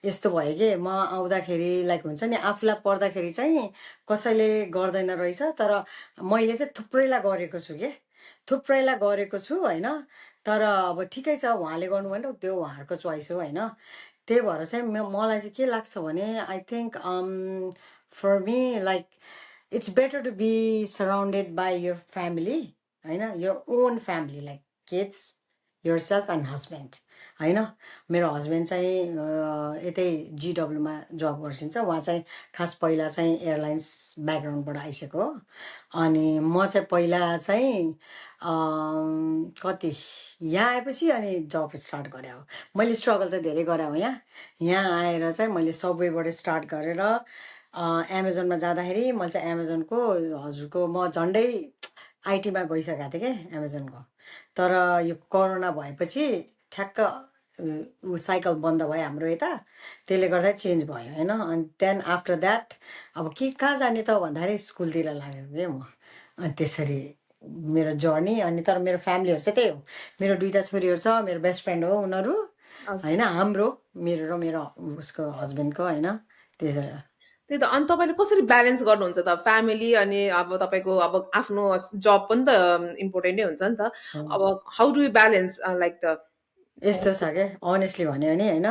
Speaker 2: यस्तो भयो कि म आउँदाखेरि लाइक हुन्छ नि, आफूलाई पर्दाखेरि चाहिँ कसैले गर्दैन रहेछ, तर मैले चाहिँ थुप्रैलाई गरेको छु के, थुप्रैलाई गरेको छु होइन। तर अब ठिकै छ, उहाँले गर्नु भने त्यो उहाँहरूको चोइस हो होइन। त्यही भएर चाहिँ मलाई चाहिँ के लाग्छ भने I think for me like it's better to be surrounded by your family होइन, your own family like kids, yourself and husband होइन। मेरो हस्बेन्ड चाहिँ यतै जिडब्ल्यूमा जब गर्छिन्छ। उहाँ चाहिँ खास पहिला चाहिँ एयरलाइन्स ब्याकग्राउन्डबाट आइसकेको हो। अनि म चाहिँ पहिला चाहिँ कति यहाँ आएपछि अनि जब स्टार्ट गरेँ हो। मैले स्ट्रगल चाहिँ धेरै गरेँ हो यहाँ आएर चाहिँ मैले सबवेबाट स्टार्ट गरेर एमाजोनमा जाँदाखेरि मैले चाहिँ एमाजोनको हजुरको म झन्डै आइटीमा गइसकेको थिएँ क्या एमाजोनको। तर यो कोरोना भएपछि ठ्याक्क ऊ साइकल बन्द भयो हाम्रो यता, त्यसले गर्दा चेन्ज भयो होइन। अनि त्यहाँदेखि आफ्टर द्याट अब के कहाँ जाने त भन्दाखेरि स्कुलतिर लाग्यो क्या म। अनि त्यसरी मेरो जर्नी। अनि तर मेरो फ्यामिलीहरू चाहिँ त्यही हो, मेरो 2टा छोरीहरू छ, मेरो बेस्ट फ्रेन्ड हो उनीहरू होइन, हाम्रो मेरो र मेरो उसको हस्बेन्डको होइन। त्यसरी
Speaker 1: त्यही त। अनि तपाईँले कसरी ब्यालेन्स गर्नुहुन्छ त फ्यामिली अनि अब तपाईँको अब आफ्नो जब पनि त इम्पोर्टेन्ट नै हुन्छ नि त। अब how do you balance like the
Speaker 2: यस्तो छ क्या अनेस्टली भन्यो भने होइन।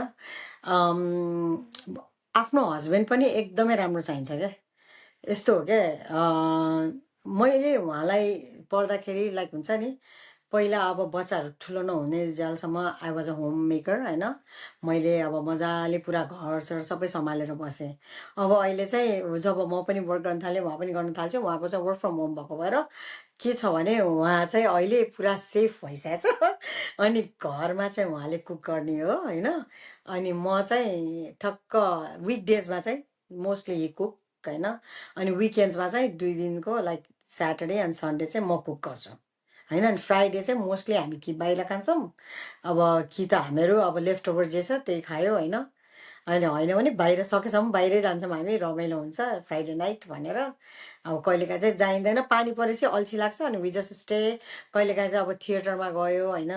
Speaker 2: आफ्नो हस्बेन्ड पनि एकदमै राम्रो चाहिन्छ क्या। यस्तो हो क्या मैले उहाँलाई पर्दाखेरि लाइक हुन्छ नि, पहिला अब बच्चाहरू ठुलो नहुने जेलसम्म I was a homemaker होइन। मैले अब मजाले पुरा घरसर सबै सम्हालेर बसेँ। अब अहिले चाहिँ जब म पनि वर्क गर्न थालेँ, उहाँ पनि गर्न थाल्छ, उहाँको चाहिँ वर्क फ्रम होम भएको भएर के छ भने उहाँ चाहिँ अहिले पुरा सेफ भइसकेको छ। अनि घरमा चाहिँ उहाँले कुक गर्ने हो होइन। अनि म चाहिँ ठक्क विकडेजमा चाहिँ मोस्टली हि कुक होइन। अनि विकेन्ड्समा चाहिँ 2 दिनको लाइक स्याटरडे एन्ड सन्डे चाहिँ म कुक गर्छु होइन। अनि फ्राइडे चाहिँ मोस्टली हामी कि बाहिर खान्छौँ, अब कि त हामीहरू अब लेफ्ट ओभर जे छ त्यही खायो होइन। अहिले होइन भने बाहिर सकेसम्म बाहिरै जान्छौँ हामी, रमाइलो हुन्छ फ्राइडे नाइट भनेर। अब कहिलेकाहीँ चाहिँ जाइँदैन, पानी परेपछि अल्छी लाग्छ अनि वी जस्ट स्टे। कहिलेकाहीँ चाहिँ अब थिएटरमा गयो होइन,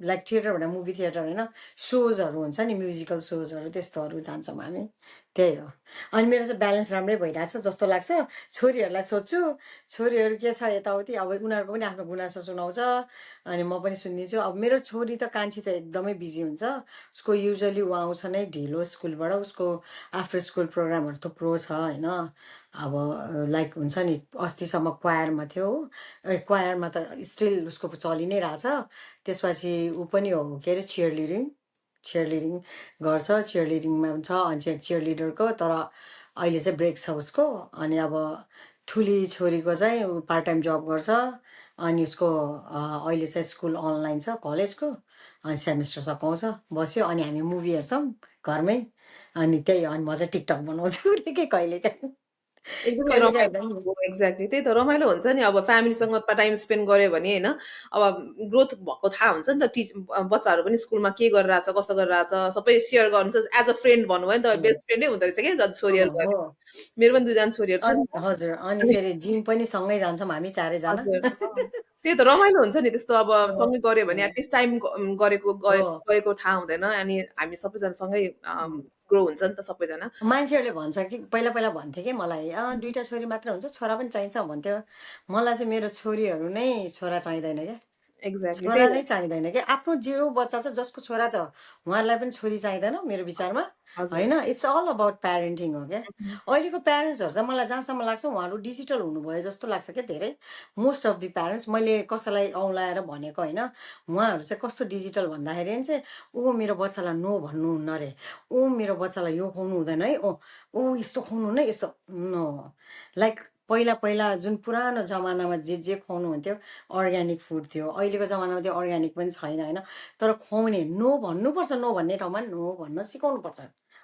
Speaker 2: लाइक थिएटर भन्दा मुभी थिएटर होइन, सोजहरू हुन्छ नि म्युजिकल सोजहरू, त्यस्तोहरू जान्छौँ हामी। त्यही हो। अनि मेरो चाहिँ ब्यालेन्स राम्रै भइरहेछ जस्तो लाग्छ। छोरीहरूलाई सोध्छु, छोरीहरू के छ यताउति, अब उनीहरूको पनि आफ्नो गुनासो सुनाउँछ अनि म पनि सुनिदिन्छु। अब मेरो छोरी त कान्छी त एकदमै बिजी हुन्छ। उसको युजली ऊ आउँछ नै ढिलो स्कुलबाट, उसको आफ्टर स्कुल प्रोग्रामहरू थुप्रो छ होइन। अब लाइक हुन्छ नि अस्तिसम्म क्वायरमा थियो हो, क्वायरमा त स्टिल उसको चलि नै रहेछ। त्यसपछि ऊ पनि हो के अरे चियरलिडिङ गर्छ, चियरलिडिङमा छ अनि चाहिँ चियरलिडरको। तर अहिले चाहिँ ब्रेक छ उसको। अनि अब ठुली छोरीको चाहिँ ऊ पार्ट टाइम जब गर्छ। अनि उसको अहिले चाहिँ स्कुल अनलाइन छ कलेजको। अनि सेमिस्टर सकाउँछ, बस्यो। अनि हामी मुभी हेर्छौँ घरमै। अनि त्यही हो। अनि म चाहिँ टिकटक बनाउँछु के कहिलेकाहीँ
Speaker 1: एकदमै
Speaker 2: कहिलेकाहीँ
Speaker 1: रमाइलो
Speaker 2: एकदम
Speaker 1: हो। एक्ज्याक्टली त्यही त रमाइलो हुन्छ नि अब फ्यामिलीसँग टाइम स्पेन्ड गर्यो भने होइन। अब ग्रोथ भएको थाहा हुन्छ नि त। बच्चाहरू पनि स्कुलमा के गरिरहेछ कसो गरिरहेछ सबै सेयर गर्नुहुन्छ एज अ फ्रेन्ड भन्नुभयो नि त, बेस्ट फ्रेन्डै हुँदो रहेछ क्या जति छोरीहरू
Speaker 2: हो।
Speaker 1: गएपछि। मेरो पनि 2जना छोरीहरू छन्।
Speaker 2: अनि हजुर, अनि
Speaker 1: अनि
Speaker 2: फेरि जिम पनि सँगै जान्छौँ हामी चारैजना।
Speaker 1: हजुर त्यही त रमाइलो हुन्छ नि त्यस्तो। अब
Speaker 2: हो
Speaker 1: सँगै गऱ्यो भने एटलिस्ट टाइम गरेको
Speaker 2: हो
Speaker 1: गएको थाहा हुँदैन। अनि हामी सबैजना सँगै ग्रो हुन्छ नि त सबैजना।
Speaker 2: मान्छेहरूले भन्छ कि पहिला पहिला भन्थे कि मलाई 2टा छोरी मात्र हुन्छ, छोरा पनि चाहिन्छ भन्थ्यो। मलाई चाहिँ मेरो छोरीहरू नै छोरा चाहिँदैन क्या।
Speaker 1: एक्ज्याक्टली
Speaker 2: छोरा
Speaker 1: त्यही
Speaker 2: नै
Speaker 1: हो।
Speaker 2: चाहिँदैन कि आफ्नो जो बच्चा छ जसको छोरा छ उहाँहरूलाई पनि छोरी चाहिँदैन मेरो विचारमा
Speaker 1: हजुर।
Speaker 2: होइन इट्स अल अबाउट प्यारेन्टिङ हो क्या
Speaker 1: मह्म।
Speaker 2: अहिलेको प्यारेन्ट्सहरू चाहिँ मलाई जहाँसम्म लाग्छ उहाँहरू डिजिटल हुनुभयो जस्तो लाग्छ क्या धेरै मोस्ट अफ दि प्यारेन्ट्स मैले कसैलाई औँलाएर भनेको होइन उहाँहरू चाहिँ कस्तो डिजिटल भन्दाखेरि चाहिँ ओ मेरो बच्चालाई नो भन्नुहुन्न अरे ओ मेरो बच्चालाई यो खुवाउनु हुँदैन है ओ यस्तो खुवाउनु हुन्न है यस्तो नो लाइक पहिला पहिला जुन पुरानो जमानामा जे खुवाउनु हुन्थ्यो अर्ग्यानिक फुड थियो अहिलेको जमानामा त्यो अर्ग्यानिक पनि छैन होइन तर खुवाउने नो भन्नुपर्छ नो भन्ने ठाउँमा नो भन्न सिकाउनुपर्छ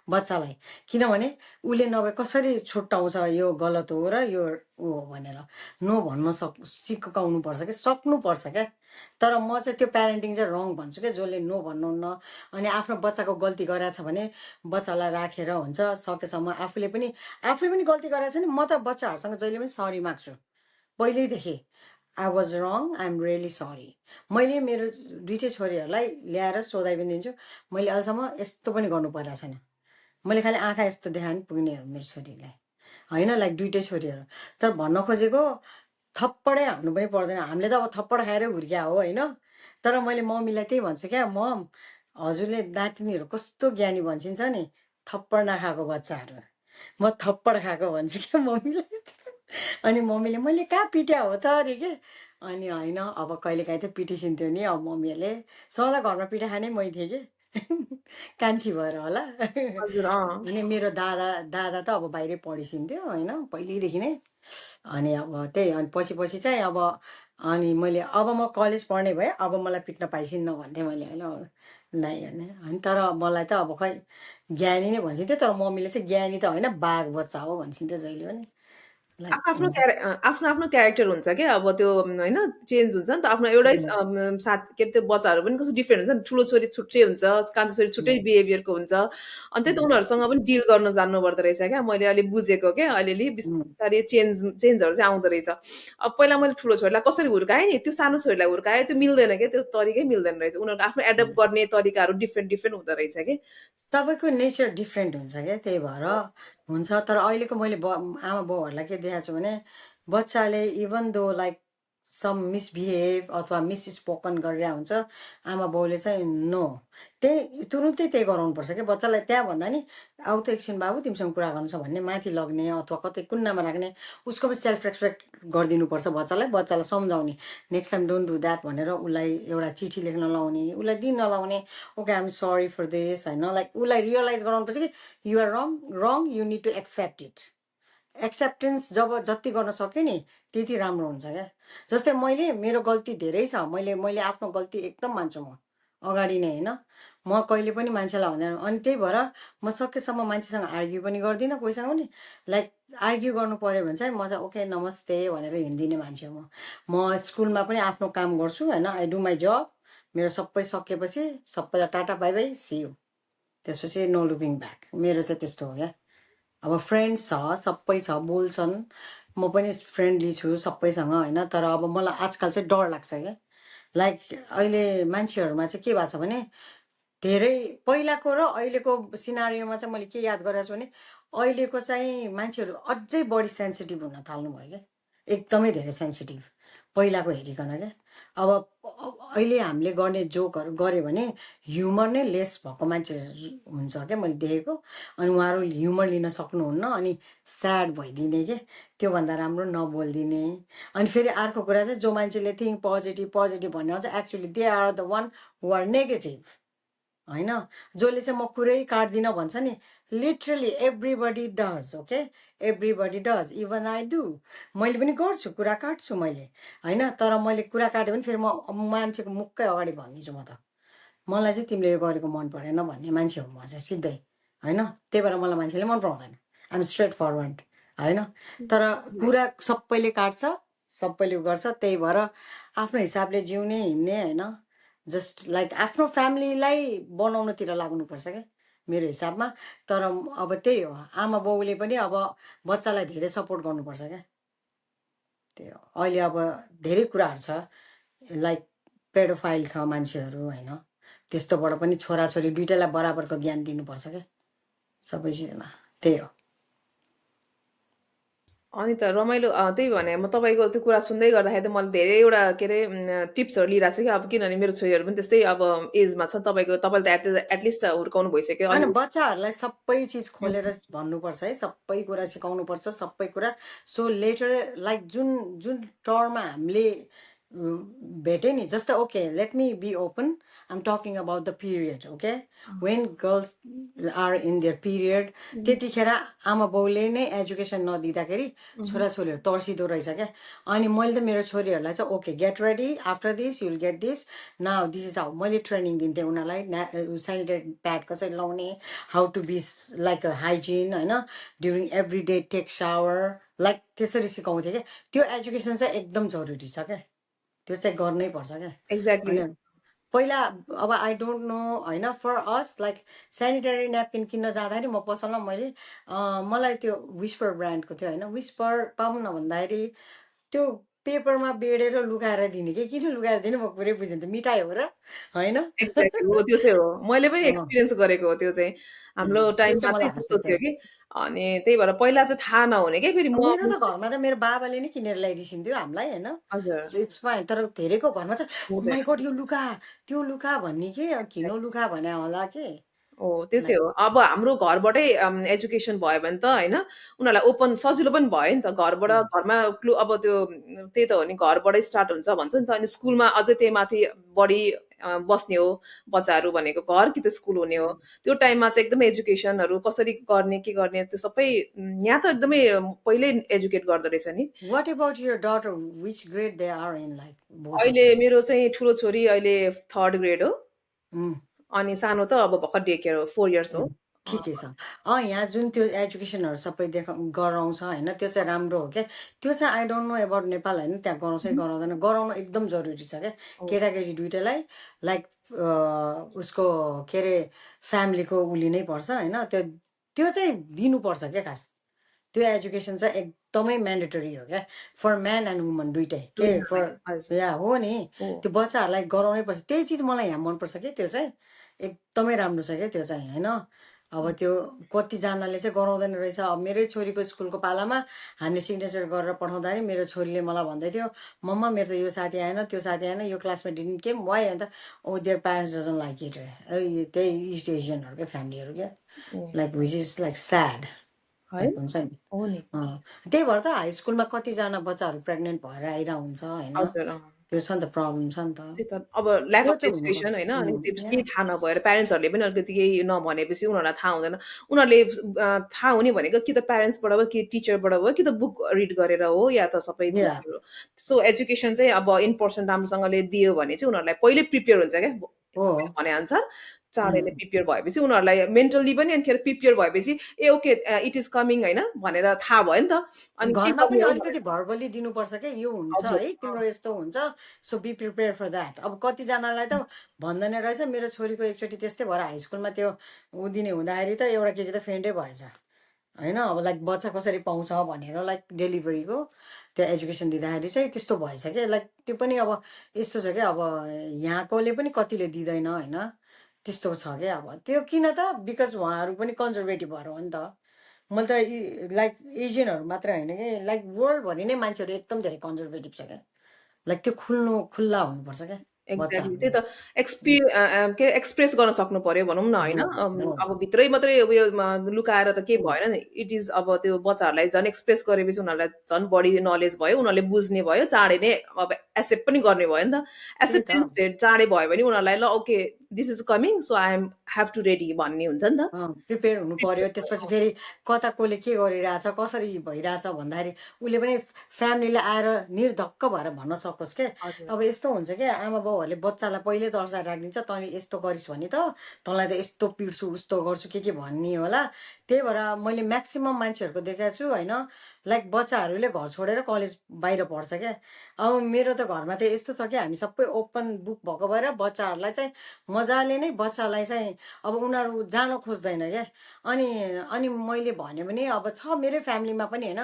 Speaker 2: बच्चालाई किनभने उसले नभए कसरी छुट्याउँछ यो गलत हो र यो ऊ हो भनेर नो भन्न सिकाउनुपर्छ कि सक्नुपर्छ क्या तर म चाहिँ त्यो प्यारेन्टिङ चाहिँ रङ भन्छु क्या जसले नो भन्नुहुन्न अनि आफ्नो बच्चाको गल्ती गरेछ भने बच्चालाई राखेर हुन्छ सकेसम्म आफूले पनि गल्ती गरेछ भने म त बच्चाहरूसँग जहिले पनि सरी माग्छु पहिल्यैदेखि I was wrong I am really sorry मैले मेरो दुइटै छोरीहरूलाई ल्याएर सोधाइ पनि दिन्छु मैले अहिलेसम्म यस्तो पनि गर्नु परेको छैन मैले खालि आँखा यस्तो देखाए पनि पुग्ने हो मेरो छोरीलाई होइन लाइक दुइटै छोरीहरू तर भन्न खोजेको थप्पडै हान्नु पनि पर्दैन हामीले त अब थप्पड खाएरै हुर्क्या हो होइन तर मैले मम्मीलाई त्यही भन्छु क्या मम हजुरले नातिनीहरू कस्तो ज्ञानी भन्छिन्छ नि थप्पड नखाएको बच्चाहरू म थप्पड खाएको भन्छु क्या मम्मीलाई अनि मम्मीले मैले कहाँ पिट्या हो त अरे के अनि होइन अब कहिलेकाहीँ त पिटिसिन्थ्यो नि अब मम्मीहरूले सधैँ घरमा पिठा खाने मै थिएँ कि कान्छी भएर होला
Speaker 1: हजुर
Speaker 2: अनि मेरो दादा दादा त अब बाहिरै पढिसिन्थ्यो होइन पहिल्यैदेखि नै अनि अब त्यही अनि पछि पछि चाहिँ अब अनि मैले अब म कलेज पढ्ने भएँ अब मलाई पिट्न पाइसिन्न भन्थेँ मैले होइन नै होइन अनि तर मलाई त अब खै ज्ञानी नै भन्छन्थ्यो तर मम्मीले चाहिँ ज्ञानी त होइन बाघ बच्चा हो भन्छन्थ्यो जहिले पनि लाइक
Speaker 1: आफ्नो
Speaker 2: हुन्छ
Speaker 1: आफ्नो आफ्नो क्यारेक्टर हुन्छ क्या अब त्यो होइन चेन्ज हुन्छ नि त आफ्नो एउटै साथ के त्यो बच्चाहरू पनि कस्तो डिफ्रेन्ट हुन्छ नि ठुलो छोरी छुट्टै हुन्छ कान्छो छोरी छुट्टै बिहेभियरको हुन्छ अनि त्यही त उनीहरूसँग पनि डिल गर्न जान्नु पर्दो रहेछ क्या मैले अहिले बुझेको क्या अलिअलि बिस्तारै चेन्जहरू चाहिँ आउँदो रहेछ अब पहिला मैले ठुलो छोरीलाई कसरी हुर्काएँ नि त्यो सानो छोरीलाई हुर्काएँ त्यो मिल्दैन क्या त्यो तरिकै मिल्दैन रहेछ उनीहरूको आफ्नो एडप्ट गर्ने तरिकाहरू डिफ्रेन्ट डिफ्रेन्ट हुँदो रहेछ कि
Speaker 2: सबैको नेचर डिफ्रेन्ट हुन्छ क्या त्यही भएर हुन्छ तर अहिलेको मैले आमा बाउहरूलाई के देखाएको छु भने बच्चाले even though like some misbehave अथवा मिसस्पोकन गरेर हुन्छ आमा बाउले चाहिँ नो त्यही तुरुन्तै त्यही गराउनुपर्छ क्या बच्चालाई त्यहाँ भन्दा नि आउ त एकछिन बाबु तिमीसँग कुरा गर्नु छ भन्ने माथि लग्ने अथवा कतै कुन्नामा राख्ने उसको पनि सेल्फ रेस्पेक्ट गरिदिनुपर्छ बच्चालाई सम्झाउने next time don't do that भनेर उसलाई एउटा चिठी लेख्न लाउने उसलाई दिन नलाउने okay I'm sorry for this होइन लाइक उसलाई रियलाइज गराउनुपर्छ कि you're wrong you need to accept it acceptance जब जति गर्न सक्यो नि त्यति राम्रो हुन्छ क्या जस्तै मैले मेरो गल्ती धेरै छ मैले मैले आफ्नो गल्ती एकदम मान्छु म अगाडि नै होइन म कहिले पनि मान्छेलाई भन्दैन अनि त्यही भएर म सकेसम्म मान्छेसँग आर्ग्यु पनि गर्दिनँ कोहीसँग पनि लाइक आर्ग्यु गर्नु पऱ्यो भने चाहिँ म चाहिँ ओके नमस्ते भनेर हिँडिदिने मान्छे हो म स्कुलमा पनि आफ्नो काम गर्छु होइन आई डु माई जब मेरो सबै सकेपछि सबैलाई tata bye bye see you त्यसपछि नो लुकिङ ब्याक मेरो चाहिँ त्यस्तो हो क्या अब फ्रेन्ड्स छ सबै छ बोल्छन् म पनि फ्रेन्डली छु सबैसँग होइन तर अब मलाई आजकल चाहिँ डर लाग्छ क्या लाइक अहिले मान्छेहरूमा चाहिँ के भएको छ भने धेरै पहिलाको र अहिलेको सिनारीमा चाहिँ मैले के याद गरेको छु भने अहिलेको चाहिँ मान्छेहरू अझै बढी सेन्सिटिभ हुन थाल्नु भयो क्या एकदमै धेरै सेन्सिटिभ पहिलाको हेरिकन क्या अब अहिले हामीले गर्ने जोकहरू गऱ्यो भने ह्युमर नै लेस भएको मान्छेहरू हुन्छ क्या मैले देखेको अनि उहाँहरू ह्युमर लिन सक्नुहुन्न अनि स्याड भइदिने के त्योभन्दा राम्रो नबोलिदिने अनि फेरि अर्को कुरा चाहिँ जो मान्छेले थिङ्क पोजिटिभ पोजिटिभ भन्ने आउँछ actually they are the one who are negative होइन जसले चाहिँ म कुरै काट्दिनँ भन्छ नि literally everybody does okay everybody does even I do मैले पनि गर्छु कुरा काट्छु मैले होइन तर मैले कुरा काटेँ भने फेरि म मान्छेको मुखकै अगाडि भनिदिन्छु म त मलाई चाहिँ तिमीले यो गरेको मन परेन भन्ने मान्छे हो म चाहिँ सिधै होइन त्यही भएर मलाई मान्छेले मन पराउँदैन आइएम स्ट्रेट फरवर्ड होइन तर कुरा सबैले काट्छ सबैले गर्छ त्यही भएर आफ्नो हिसाबले जिउने हिँड्ने होइन जस्ट लाइक आफ्नो फ्यामिलीलाई बनाउनुतिर लाग्नुपर्छ क्या मेरो हिसाबमा तर अब त्यही हो आमा बाउले पनि अब बच्चालाई धेरै सपोर्ट गर्नुपर्छ क्या त्यही हो अहिले अब धेरै कुराहरू छ लाइक पेडोफाइल छ मान्छेहरू होइन त्यस्तोबाट पनि छोराछोरी दुइटैलाई बराबरको ज्ञान दिनुपर्छ क्या सबै चिजमा त्यही हो
Speaker 1: अनि त रमाइलो त्यही भने म तपाईँको त्यो कुरा सुन्दै गर्दाखेरि त मैले धेरैवटा के अरे टिप्सहरू लिइरहेको छु कि अब किनभने मेरो छोरीहरू पनि त्यस्तै अब एजमा छ तपाईँले त एटलिस्ट हुर्काउनु भइसक्यो
Speaker 2: होइन,
Speaker 1: अलि
Speaker 2: बच्चाहरूलाई सबै चिज खोलेर भन्नुपर्छ है, सबै कुरा सिकाउनुपर्छ, सबै कुरा। सो लेटर लाइक जुन जुन टर्ममा हामीले उम्, भेट्यो नि, जस्तै okay let me be open, I'm talking about the period, okay, when girls are in their period, त्यतिखेर आमा बाउले नै एजुकेसन नदिँदाखेरि छोराछोरीहरू तर्सिँदो रहेछ क्या। अनि मैले त मेरो छोरीहरूलाई चाहिँ okay get ready, after this you'll get this, now this is how, मैले ट्रेनिङ दिन्थेँ उनीहरूलाई, सेनिटरी प्याड कसरी लाउने, how to be like hygiene होइन, during every day take shower, like त्यसरी सिकाउँथेँ क्या। त्यो एजुकेसन चाहिँ एकदम जरुरी छ क्या, त्यो चाहिँ गर्नै पर्छ क्या।
Speaker 1: एक्ज्याक्टली।
Speaker 2: अनि पहिला अब आई डोन्ट नो होइन, फर अस लाइक सेनिटरी न्यापकिन किन्न जाँदाखेरि म पसलमा मैले मलाई त्यो विस्पर ब्रान्डको थियो होइन, विस्पर पाऊँ न भन्दाखेरि त्यो पेपरमा बेडेर लुकाएर दिने कि किन लुकाएर दिने म पुरै बुझ्दैन, मिठाई हो र होइन।
Speaker 1: एक्ज्याक्टली हो, त्यो चाहिँ हो। मैले पनि
Speaker 2: अँ,
Speaker 1: एक्सपिरियन्स गरेको हो त्यो चाहिँ। हाम्रो
Speaker 2: त्यो चाहिँ
Speaker 1: टाइममा
Speaker 2: मलाई
Speaker 1: चाहिँ
Speaker 2: हाँस
Speaker 1: त्यस्तो थियो
Speaker 2: उठ्थ्यो।
Speaker 1: कि अनि त्यही भएर पहिला चाहिँ थाहा नहुने क्या फेरि
Speaker 2: अब
Speaker 1: म
Speaker 2: मेरो त घरमा त मेरो बाबाले नै किनेर ल्याइदिन्थ्यो हामीलाई होइन,
Speaker 1: हजुर,
Speaker 2: इट्स फाइन। तर धेरैको घरमा चाहिँ ओ
Speaker 1: हुँदैन।
Speaker 2: माई गड यो लुका, त्यो लुका भन्ने के, किन लुका भने होला के।
Speaker 1: हो, त्यो चाहिँ हो। अब हाम्रो घरबाटै एजुकेसन भयो भने त होइन, उनीहरूलाई ओपन सजिलो पनि भयो नि त। घरमा अब त्यो त्यही त हो नि, घरबाटै स्टार्ट हुन्छ भन्छ नि त। अनि स्कुलमा अझै त्यही माथि बढी बस्ने हो बच्चाहरू भनेको, घर कि त स्कुल हुने हो। त्यो टाइममा चाहिँ एकदमै एजुकेसनहरू कसरी गर्ने, के गर्ने त्यो सबै यहाँ त एकदमै पहिल्यै एजुकेट गर्दो रहेछ नि।
Speaker 2: What about your daughter, which grade they are in, like both of
Speaker 1: अहिले
Speaker 2: देम?
Speaker 1: मेरो चाहिँ ठुलो छोरी अहिले 3rd ग्रेड हो। अनि सानो त अब भर्खर डे केयर हो, 4 इयर्स हो।
Speaker 2: ठिकै छ। यहाँ जुन त्यो एजुकेसनहरू सबै गराउँछ होइन, त्यो चाहिँ राम्रो हो क्या। त्यो चाहिँ I don't no about Nepal होइन, त्यहाँ गराउँछ कि गराउँदैन, गराउनु एकदम जरुरी छ क्या।
Speaker 1: हो,
Speaker 2: केटाकेटी दुइटालाई लाइक उसको के अरे फ्यामिलीको उसले नै पर्छ होइन, त्यो त्यो चाहिँ दिनुपर्छ क्या खास। त्यो एजुकेसन चाहिँ एकदमै म्यान्डेटरी हो क्या, फर म्यान एन्ड वुमन दुइटै के,
Speaker 1: दुईजनालाई
Speaker 2: फर
Speaker 1: हजुर,
Speaker 2: या हो नि।
Speaker 1: हो।
Speaker 2: त्यो बच्चाहरूलाई गराउनै पर्छ, त्यही चिज मलाई यहाँ मनपर्छ कि त्यो चाहिँ एकदमै राम्रो छ क्या त्यो चाहिँ होइन। अब त्यो कतिजनाले चाहिँ गराउँदैन रहेछ। अब मेरै छोरीको स्कुलको पालामा हामीले सिग्नेचर गरेर पठाउँदाखेरि मेरो छोरीले मलाई भन्दै थियो, मम्मा मेरो त यो साथी आएन, त्यो साथी आएन, यो क्लासमा डिडन्ट केम वाइ, अन्त oh their parents doesn't like it, त्यही इस्ट एसियनहरूकै फ्यामिलीहरू क्या,
Speaker 1: ए,
Speaker 2: like which is like sad,
Speaker 1: है?
Speaker 2: लाइक हुन्छ नि।
Speaker 1: हो नि।
Speaker 2: त्यही भएर त हाई स्कुलमा कतिजना बच्चाहरू प्रेग्नेन्ट भएर आइरहेको हुन्छ होइन,
Speaker 1: हजुर,
Speaker 2: त्यो छ नि त, प्रब्लम छ नि त।
Speaker 1: त्यही त अब ल्याक
Speaker 2: त्यो
Speaker 1: अफ
Speaker 2: चाहिँ
Speaker 1: एजुकेसन
Speaker 2: हुनुपर्छ।
Speaker 1: होइन, अनि केही
Speaker 2: या
Speaker 1: थाहा नभएर प्यारेन्ट्सहरूले पनि अलिकति केही नभनेपछि उनीहरूलाई थाहा हुँदैन। उनीहरूले थाहा हुने भनेको कि त प्यारेन्ट्सबाट हो, कि टिचरबाट हो, कि त बुक रिड गरेर हो, या त सबै
Speaker 2: या
Speaker 1: मिलेर हो। सो एजुकेसन चाहिँ अब इन पर्सन राम्रोसँगले दियो भने चाहिँ उनीहरूलाई पहिल्यै प्रिपेयर हुन्छ क्या।
Speaker 2: हो।
Speaker 1: भनेअनुसार चाँडै नै
Speaker 2: उम्,
Speaker 1: प्रिपेयर भएपछि उनीहरूलाई मेन्टल्ली पनि अनि खेर प्रिपेयर भएपछि ए ओके इट इज कमिङ होइन भनेर थाहा भयो नि त। अनि के
Speaker 2: घरमा पनि
Speaker 1: गर्ने हो
Speaker 2: अलिकति
Speaker 1: भनेर।
Speaker 2: भर्बली दिनुपर्छ क्या, यो हुन्छ
Speaker 1: हजुर,
Speaker 2: है तिम्रो यस्तो हुन्छ, so be prepare for that. अब कतिजनालाई त भन्दैन रहेछ। मेरो छोरीको एकचोटि त्यस्तै भएर हाई स्कुलमा त्यो ऊ दिने हुँदाखेरि त एउटा केटी त फेन्टै भएछ होइन। अब लाइक बच्चा कसरी पाउँछ भनेर लाइक डेलिभरीको त्यो एजुकेसन दिँदाखेरि चाहिँ त्यस्तो भएछ क्या। लाइक त्यो पनि अब यस्तो छ क्या, अब यहाँकोले पनि कतिले दिँदैन होइन, त्यस्तो छ क्या। अब त्यो किन त, बिकज उहाँहरू पनि कन्जर्भेटिभ भएर हो नि त। मैले त लाइक एजियनहरू मात्र होइन कि, लाइक वर्ल्डभरि नै मान्छेहरू एकदम धेरै कन्जर्भेटिभ छ क्या। लाइक त्यो खुल्ला हुनुपर्छ क्या
Speaker 1: एक्ज्याक्टली त्यही
Speaker 2: बच्चाहरू।
Speaker 1: त के अरे एक्सप्रेस गर्न सक्नु पर्यो भनौँ न होइन।
Speaker 2: हो
Speaker 1: अब भित्रै मात्रै उयो लुकाएर त केही
Speaker 2: हो
Speaker 1: भएन नि। इट इज अब त्यो बच्चाहरूलाई झन् एक्सप्रेस गरेपछि उनीहरूलाई झन् बढी नलेज भयो, उनीहरूले बुझ्ने भयो, चाँडै नै अब एक्सेप्ट पनि गर्ने भयो नि त।
Speaker 2: त्यही त।
Speaker 1: एक्सेप्टेन्स चाँडै भयो भने उनीहरूलाई ल okay this is coming so I am have to ready भन्ने हुन्छ नि त।
Speaker 2: प्रिपेयर हुनु पर्यो। त्यसपछि फेरि कता कसले के गरिरहेछ, कसरी भइरहेछ भन्दाखेरि उसले पनि फ्यामिलीले आएर निर्धक्क भएर भन्न सकोस् क्या।
Speaker 1: हजुर,
Speaker 2: अब यस्तो हुन्छ क्या, आमा बाउहरूले बच्चालाई पहिल्यै तर्साएर राखिदिन्छ, तैँले यस्तो गरिस् भने त तँलाई त यस्तो पिट्छु उस्तो गर्छु के भन्ने होला। त्यही भएर मैले म्याक्सिमम् मान्छेहरूको देखाएको छु होइन, लाइक बच्चाहरूले घर छोडेर कलेज बाहिर पढ्छ क्या। अब मेरो त घरमा त यस्तो छ कि हामी सबै ओपन बुक भएको भएर बच्चाहरूलाई चाहिँ मजाले नै बच्चालाई चाहिँ अब उनीहरू जान खोज्दैन क्या। अनि अनि मैले भने भने अब छ मेरै फ्यामिलीमा पनि होइन,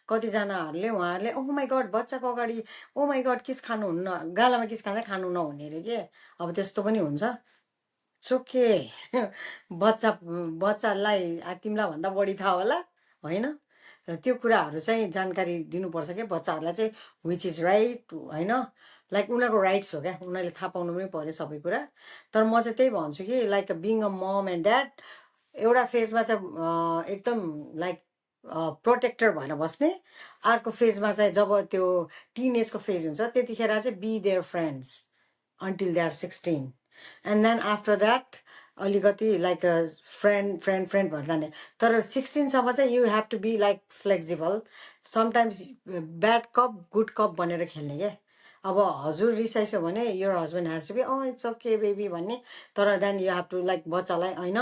Speaker 2: कतिजनाहरूले उहाँहरूले ओ माई गड बच्चाको अगाडि ओ माई गड किस खानुहुन्न, गालामा किस खाँदै खानु नहुने अरे के। अब त्यस्तो पनि हुन्छ। चोके बच्चा बच्चालाई तिमीलाई भन्दा बढी थाहा होला होइन। त्यो कुराहरू चाहिँ जानकारी दिनुपर्छ क्या बच्चाहरूलाई चाहिँ विच इज राइट होइन लाइक उनीहरूको राइट्स हो क्या उनीहरूले थाहा पाउनु पनि पऱ्यो सबै कुरा तर म चाहिँ त्यही भन्छु कि like being a momo and dad एउटा फेजमा चाहिँ एकदम लाइक प्रोटेक्टर भएर बस्ने अर्को फेजमा चाहिँ जब त्यो टिन एजको फेज हुन्छ त्यतिखेर चाहिँ be their friends until they are 16 and then after that अलिकति लाइक फ्रेन्ड भएर जाने तर 16सम्म चाहिँ you have to be like flexible sometimes bad cop good cop भनेर खेल्ने क्या अब हजुर रिसाइसो भने your husband has to be it's okay baby भन्ने तर then you have to like बच्चालाई होइन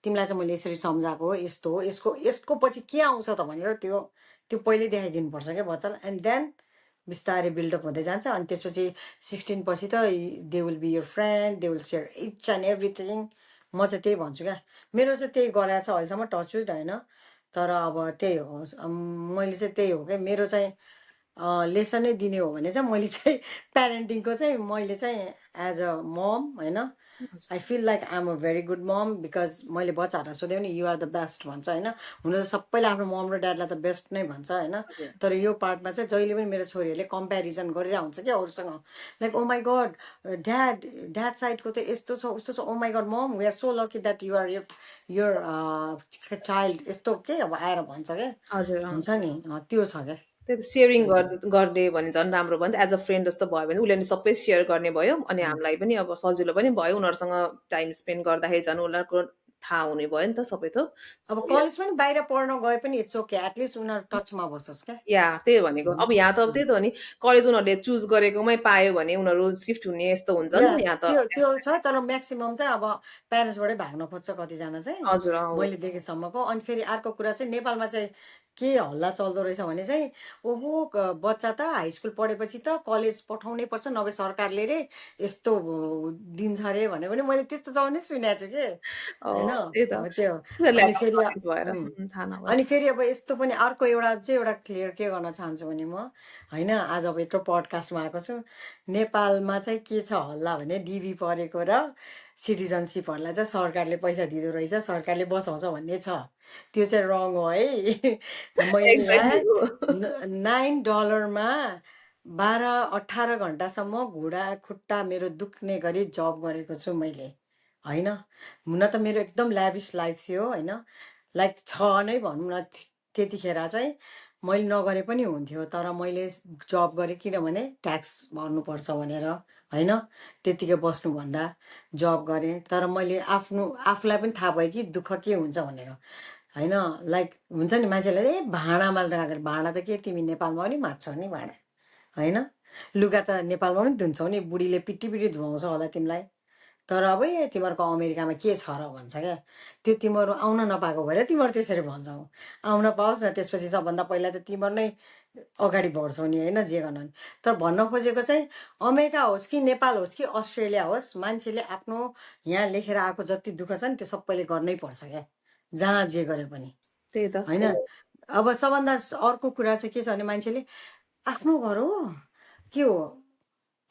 Speaker 2: तिमीलाई चाहिँ मैले यसरी सम्झाएको हो यस्तो हो यसको पछि के आउँछ त भनेर त्यो पहिले देखाइदिनुपर्छ क्या बच्चालाई एन्ड देन बिस्तारै बिल्डअप हुँदै जान्छ अनि त्यसपछि 16 पछि त they will be your friend they will share each and everything म चाहिँ त्यही भन्छु क्या मेरो चाहिँ त्यही गराएको छ अहिलेसम्म टचवुड होइन तर अब त्यही हो मैले चाहिँ त्यही हो क्या मेरो चाहिँ लेसनै दिने हो भने चाहिँ मैले चाहिँ प्यारेन्टिङको चाहिँ मैले चाहिँ एज अ मम होइन I feel like I am a very good mom because मैले बच्चाहरूलाई सोधेँ भने यु आर द बेस्ट भन्छ होइन हुन त सबैले आफ्नो मम र ड्याडलाई त बेस्ट नै भन्छ होइन तर यो पार्टमा चाहिँ जहिले पनि मेरो छोरीहरूले कम्पेरिजन गरिरहेको हुन्छ क्या अरूसँग like oh my God dad साइडको त यस्तो छ उस्तो छ oh my God mum we are so lucky that you are your child यस्तो के अब आएर भन्छ क्या
Speaker 1: हजुर
Speaker 2: हुन्छ नि त्यो छ क्या
Speaker 1: त्यही त सेयरिङ गर्ने भने झन् राम्रो भयो नि त एज अ फ्रेन्ड जस्तो भयो भने उसले नि सबै सेयर गर्ने भयो अनि हामीलाई पनि अब सजिलो पनि भयो उनीहरूसँग टाइम स्पेन्ड गर्दाखेरि झन् उनीहरूको थाहा हुने भयो नि त सबै थोक
Speaker 2: अब कलेज पनि बाहिर पढ्न गए पनि इट्स ओके एटलिस्ट उनीहरू टचमा बसोस् क्या
Speaker 1: या त्यही भनेको अब यहाँ त त्यही त हो नि कलेज उनीहरूले चुज गरेकोमै पायो भने उनीहरू सिफ्ट हुने यस्तो हुन्छ नि
Speaker 2: या
Speaker 1: त यहाँ त
Speaker 2: त्यो छ तर म्याक्सिमम् चाहिँ अब प्यारेन्ट्सबाटै भाग्न खोज्छ कतिजना चाहिँ
Speaker 1: हजुर
Speaker 2: मैले देखेसम्मको अनि फेरि अर्को कुरा चाहिँ नेपालमा चाहिँ के हल्ला चल्दो रहेछ भने चाहिँ ओहो बच्चा त हाई स्कुल पढेपछि त कलेज पठाउनै पर्छ नभए सरकारले रे यस्तो दिन्छ अरे भने पनि मैले त्यस्तो चाहिँ नै सुनेको छु कि होइन
Speaker 1: त्यही त
Speaker 2: अब त्यो अनि
Speaker 1: ल्याक अफ
Speaker 2: फेरि
Speaker 1: नलेज भएर थाहा नभएर
Speaker 2: अनि फेरि अब यस्तो पनि अर्को एउटा चाहिँ एउटा क्लियर के गर्न चाहन्छु भने म होइन आज अब यत्रो पडकास्टमा आएको छु नेपालमा चाहिँ के छ हल्ला भने डिबी परेको र सिटिजनसिपहरूलाई चाहिँ सरकारले पैसा दिँदो रहेछ सरकारले बसाउँछ भन्ने छ त्यो चाहिँ रङ हो है मैले यहाँ
Speaker 1: एक्ज्याक्टली
Speaker 2: $9 12-18 घन्टासम्म घुँडा खुट्टा मेरो दुख्ने गरी जब गरेको छु मैले होइन हुन त मेरो एकदम ल्याभिस लाइफ थियो होइन लाइक छ नै भनौँ न त्यतिखेर चाहिँ मैले नगरे पनि हुन्थ्यो तर मैले जब गरेँ किनभने ट्याक्स भर्नुपर्छ भनेर होइन त्यतिकै बस्नुभन्दा जब गरेँ तर मैले आफूलाई पनि थाहा भयो कि दुःख के हुन्छ भनेर होइन लाइक हुन्छ नि मान्छेलाई ए भाँडा माझ्न गएको भाँडा त के तिमी नेपालमा पनि माझ्छौ नि भाँडा होइन लुगा त नेपालमा पनि धुन्छौ नि बुढीले पिटी पिटी धुवाउँछ होला तिमीलाई तर अब तिमीहरूको अमेरिकामा के छ र भन्छ क्या त्यो तिमीहरू आउन नपाएको भएर तिमीहरू त्यसरी भन्छौ आउन पाओस् न त्यसपछि सबभन्दा पहिला त तिमीहरू नै अगाडि बढ्छौ नि होइन जे गर्नु नि तर भन्न खोजेको चाहिँ अमेरिका होस् कि नेपाल होस् कि अस्ट्रेलिया होस् मान्छेले आफ्नो यहाँ लेखेर आएको जति दुःख छ नि त्यो सबैले गर्नै पर्छ क्या जहाँ जे गरे पनि
Speaker 1: त्यही त
Speaker 2: होइन अब सबभन्दा अर्को कुरा चाहिँ के छ भने मान्छेले आफ्नो घर हो के हो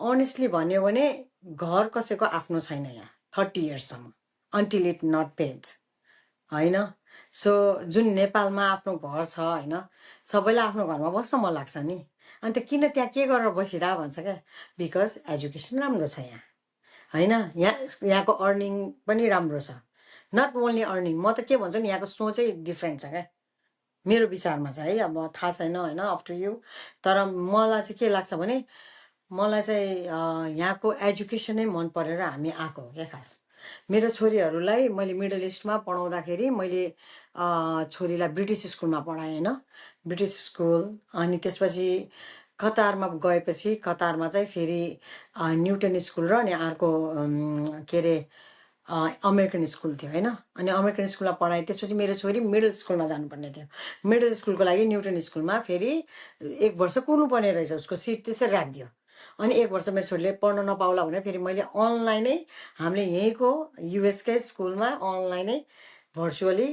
Speaker 2: अनेस्टली भन्यो भने घर कसैको आफ्नो छैन यहाँ 30 इयर्ससम्म अन्टिल इट नट पेड होइन सो जुन नेपालमा आफ्नो घर छ होइन सबैलाई आफ्नो घरमा बस्न मन लाग्छ नि अन्त किन त्यहाँ के गरेर बसिरह भन्छ क्या बिकज एजुकेसन राम्रो छ यहाँ होइन यहाँको अर्निङ पनि राम्रो छ नट ओन्ली अर्निङ म त के भन्छु नि यहाँको सोचै डिफ्रेन्ट छ क्या मेरो विचारमा चाहिँ है अब थाहा छैन होइन अप टु यु तर मलाई चाहिँ के लाग्छ भने मलाई चाहिँ यहाँको एजुकेसनै मन परेर हामी आएको हो क्या खास मेरो छोरीहरूलाई मैले मिडल इस्टमा पढाउँदाखेरि मैले छोरीलाई ब्रिटिस स्कुलमा पढाएँ होइन ब्रिटिस स्कुल अनि त्यसपछि कतारमा गएपछि कतारमा चाहिँ फेरि न्युटन स्कुल र अनि अर्को के अरे अमेरिकन स्कुल थियो होइन अनि अमेरिकन स्कुलमा पढाएँ त्यसपछि मेरो छोरी मिडल स्कुलमा जानुपर्ने थियो मिडल स्कुलको लागि न्युटन स्कुलमा फेरि 1 वर्ष कुर्नुपर्ने रहेछ उसको सिट त्यसरी राखिदियो अनि 1 वर्ष मेरो छोरीले पढ्न नपाउला भने फेरि मैले अनलाइनै हामीले यहीँको युएसकै स्कुलमा अनलाइनै भर्चुअली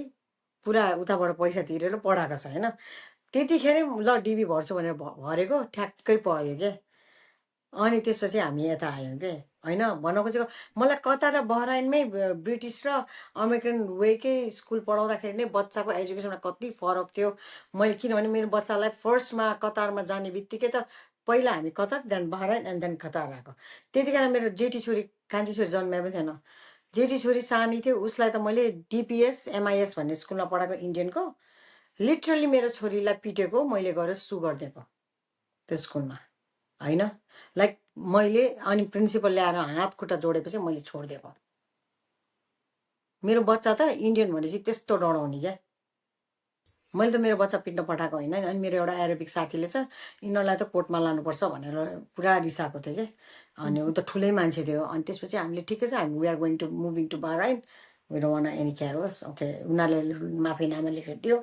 Speaker 2: पुरा उताबाट पैसा तिरेर पढाएको छ होइन त्यतिखेरै ल डिबी भर्छु भनेर भरेको ठ्याक्कै पऱ्यो क्या अनि त्यसपछि हामी यता आयौँ के होइन भन्न खोजेको मलाई कतार र बहराइनमै ब्रिटिस र अमेरिकन वेकै स्कुल पढाउँदाखेरि नै बच्चाको एजुकेसनमा कति फरक थियो। मैले किनभने मेरो बच्चालाई फर्स्टमा कतारमा जाने बित्तिकै त पहिला हामी Qatar then Bahrain and then Qatar आएको। त्यतिखेर मेरो जेठी छोरी कान्छी छोरी जन्मेको पनि थिएन। जेठी छोरी सानी थियो, उसलाई त मैले डिपिएस एमआइएस भन्ने स्कुलमा पढाएको इन्डियनको। लिटरली मेरो छोरीलाई पिटेको मैले गएर सु गरिदिएको त्यो स्कुलमा, होइन लाइक मैले अनि प्रिन्सिपल ल्याएर हात खुट्टा जोडेपछि मैले छोडिदिएको। मेरो बच्चा त इन्डियन भनेपछि त्यस्तो डराउने क्या। मैले त मेरो बच्चा पिट्न पठाएको होइन। अनि मेरो एउटा एरोबिक साथीले चाहिँ यिनीहरूलाई त कोर्टमा लानुपर्छ भनेर पुरा रिसाएको थियो कि। अनि ऊ त ठुलै मान्छे थियो। अनि त्यसपछि हामीले ठिकै छ, हामी we are going to moving to Bahrain, we don't want any care होस्, ओके उनीहरूले माफीनामा लेखेर दियो।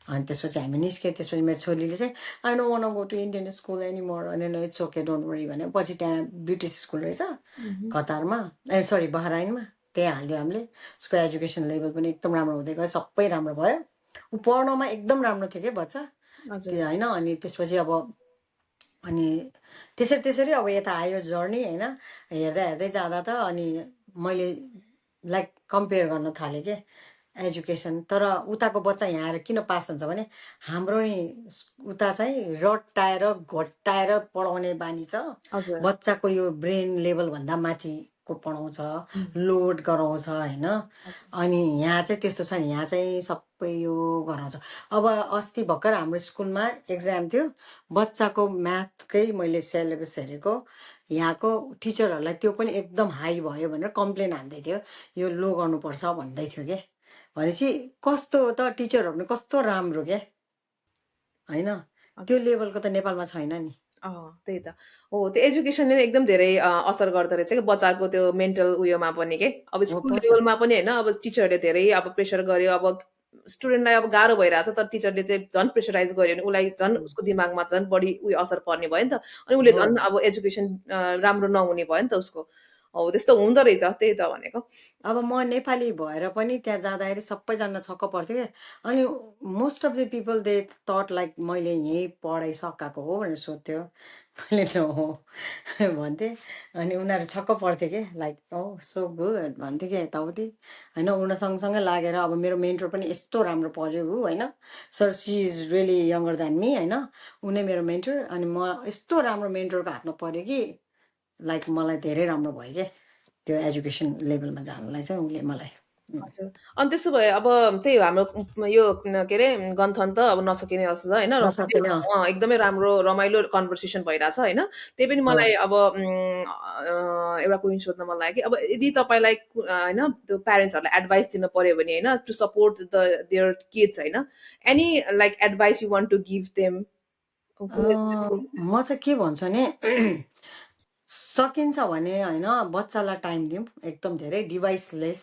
Speaker 2: अनि त्यसपछि हामी निस्क्यो। त्यसपछि मेरो छोरीले चाहिँ I don't want go to Indian school any more, अनि इट्स ओके डोन्ट वरी भने पछि त्यहाँ ब्रिटिस स्कुल रहेछ कतारमा, ए सरी बहराइनमा, त्यहाँ हालिदियो हामीले। उसको एजुकेसन लेभल पनि एकदम राम्रो हुँदै गयो, सबै राम्रो भयो। ऊ पढ्नमा एकदम राम्रो थियो क्या बच्चा त्यो, होइन। अनि त्यसपछि अब अनि त्यसरी त्यसरी अब यता आयो जर्नी, होइन। हेर्दै हेर्दै जाँदा त अनि मैले लाइक कम्पेयर गर्न थालेँ क्या एजुकेसन। तर उताको बच्चा यहाँ आएर किन पास हुन्छ भने हाम्रो नि उता चाहिँ रटाएर घोटाएर पढाउने बानी छ। बच्चाको यो ब्रेन लेभलभन्दा माथिको पढाउँछ, लोड गराउँछ, होइन। अनि यहाँ चाहिँ त्यस्तो छैन, यहाँ चाहिँ सबै यो गराउँछ। अब अस्ति भर्खर हाम्रो स्कुलमा एक्जाम थियो, बच्चाको म्याथकै मैले सिलेबस हेरेको, यहाँको टिचरहरूलाई त्यो पनि एकदम हाई भयो भनेर कम्प्लेन हान्दै थियो, यो लो गर्नुपर्छ भन्दै थियो क्या। भनेपछि कस्तो त टिचरहरू पनि कस्तो राम्रो क्या, होइन। त्यो लेभलको त नेपालमा छैन नि।
Speaker 1: त्यही त हो, त्यो एजुकेसनले एकदम धेरै असर गर्दो रहेछ कि बच्चाको त्यो मेन्टल उयोमा पनि के। अब स्कुल लेभलमा पनि होइन, अब टिचरले धेरै अब प्रेसर गर्यो, अब स्टुडेन्टलाई अब गाह्रो भइरहेछ, तर टिचरले चाहिँ झन् प्रेसराइज गर्यो भने उसलाई झन् उसको दिमागमा झन् बढी उयो असर पर्ने भयो नि त। अनि उसले झन् अब एजुकेसन राम्रो नहुने भयो नि त उसको। हो त्यस्तो हुँदो रहेछ, त्यही त भनेको।
Speaker 2: अब म नेपाली भएर पनि त्यहाँ जाँदाखेरि सबैजना छक्क पर्थ्यो क्या। अनि most of the people they thought like मैले यहीँ पढाइ सकाएको हो भनेर सोध्थ्यो। मैले हो भन्थेँ। अनि उनीहरू छक्क पर्थ्यो कि लाइक ओ सो गुड भन्थ्यो कि यताउति, होइन। उनीहरू सँगसँगै लागेर अब मेरो मेन्टर पनि यस्तो राम्रो पढ्यो ऊ, होइन। Sir she is really younger than me, होइन। उनी मेरो मेन्टर। अनि म यस्तो राम्रो मेन्टरको हातमा पऱ्यो कि लाइक मलाई धेरै राम्रो भयो क्या त्यो एजुकेसन लेभलमा जानलाई चाहिँ उसले मलाई।
Speaker 1: हजुर। अनि त्यसो भए अब त्यही हो हाम्रो यो के अरे गन्थन त अब नसकिने जस्तो छ, होइन।
Speaker 2: नसकिने
Speaker 1: एकदमै राम्रो रमाइलो कन्भर्सेसन भइरहेछ, होइन। त्यही पनि मलाई अब एउटा क्वेसन सोध्न मन लाग्यो कि अब यदि तपाईँलाई होइन त्यो प्यारेन्ट्सहरूलाई एडभाइस दिनु पर्यो भने, होइन, टु सपोर्ट देयर किड्स, होइन, any like advice you want to give them?
Speaker 2: म चाहिँ के भन्छु भने सकिन्छ भने, होइन, बच्चालाई टाइम दिउँ एकदम धेरै, डिभाइसलेस,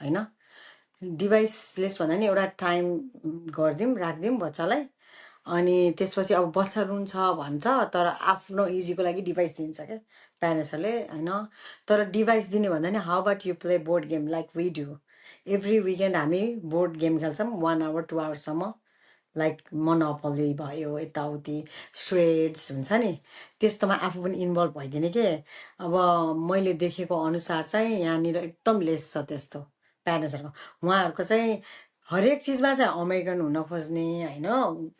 Speaker 2: होइन। डिभाइसलेस भन्दा नि एउटा टाइम गरिदिउँ, राखिदिउँ बच्चालाई। अनि त्यसपछि अब बच्चा रुन्छ भन्छ, तर आफ्नो इजीको लागि डिभाइस दिन्छ क्या प्यारेन्ट्सहरूले, होइन। तर डिभाइस दिने भन्दा नि how about you play board game like we do every weekend. हामी बोर्ड गेम खेल्छौँ 1 आवर 2 आवर्ससम्म, लाइक मोनोपोली भयो, यताउति श्रेड्स हुन्छ नि, त्यस्तोमा आफू पनि इन्भल्भ भइदिने के। अब मैले देखेको अनुसार चाहिँ यहाँनिर एकदम लेस छ त्यस्तो प्यारेन्ट्सहरूको। उहाँहरूको चाहिँ हरेक चिजमा चाहिँ अमेरिकन हुन खोज्ने, होइन,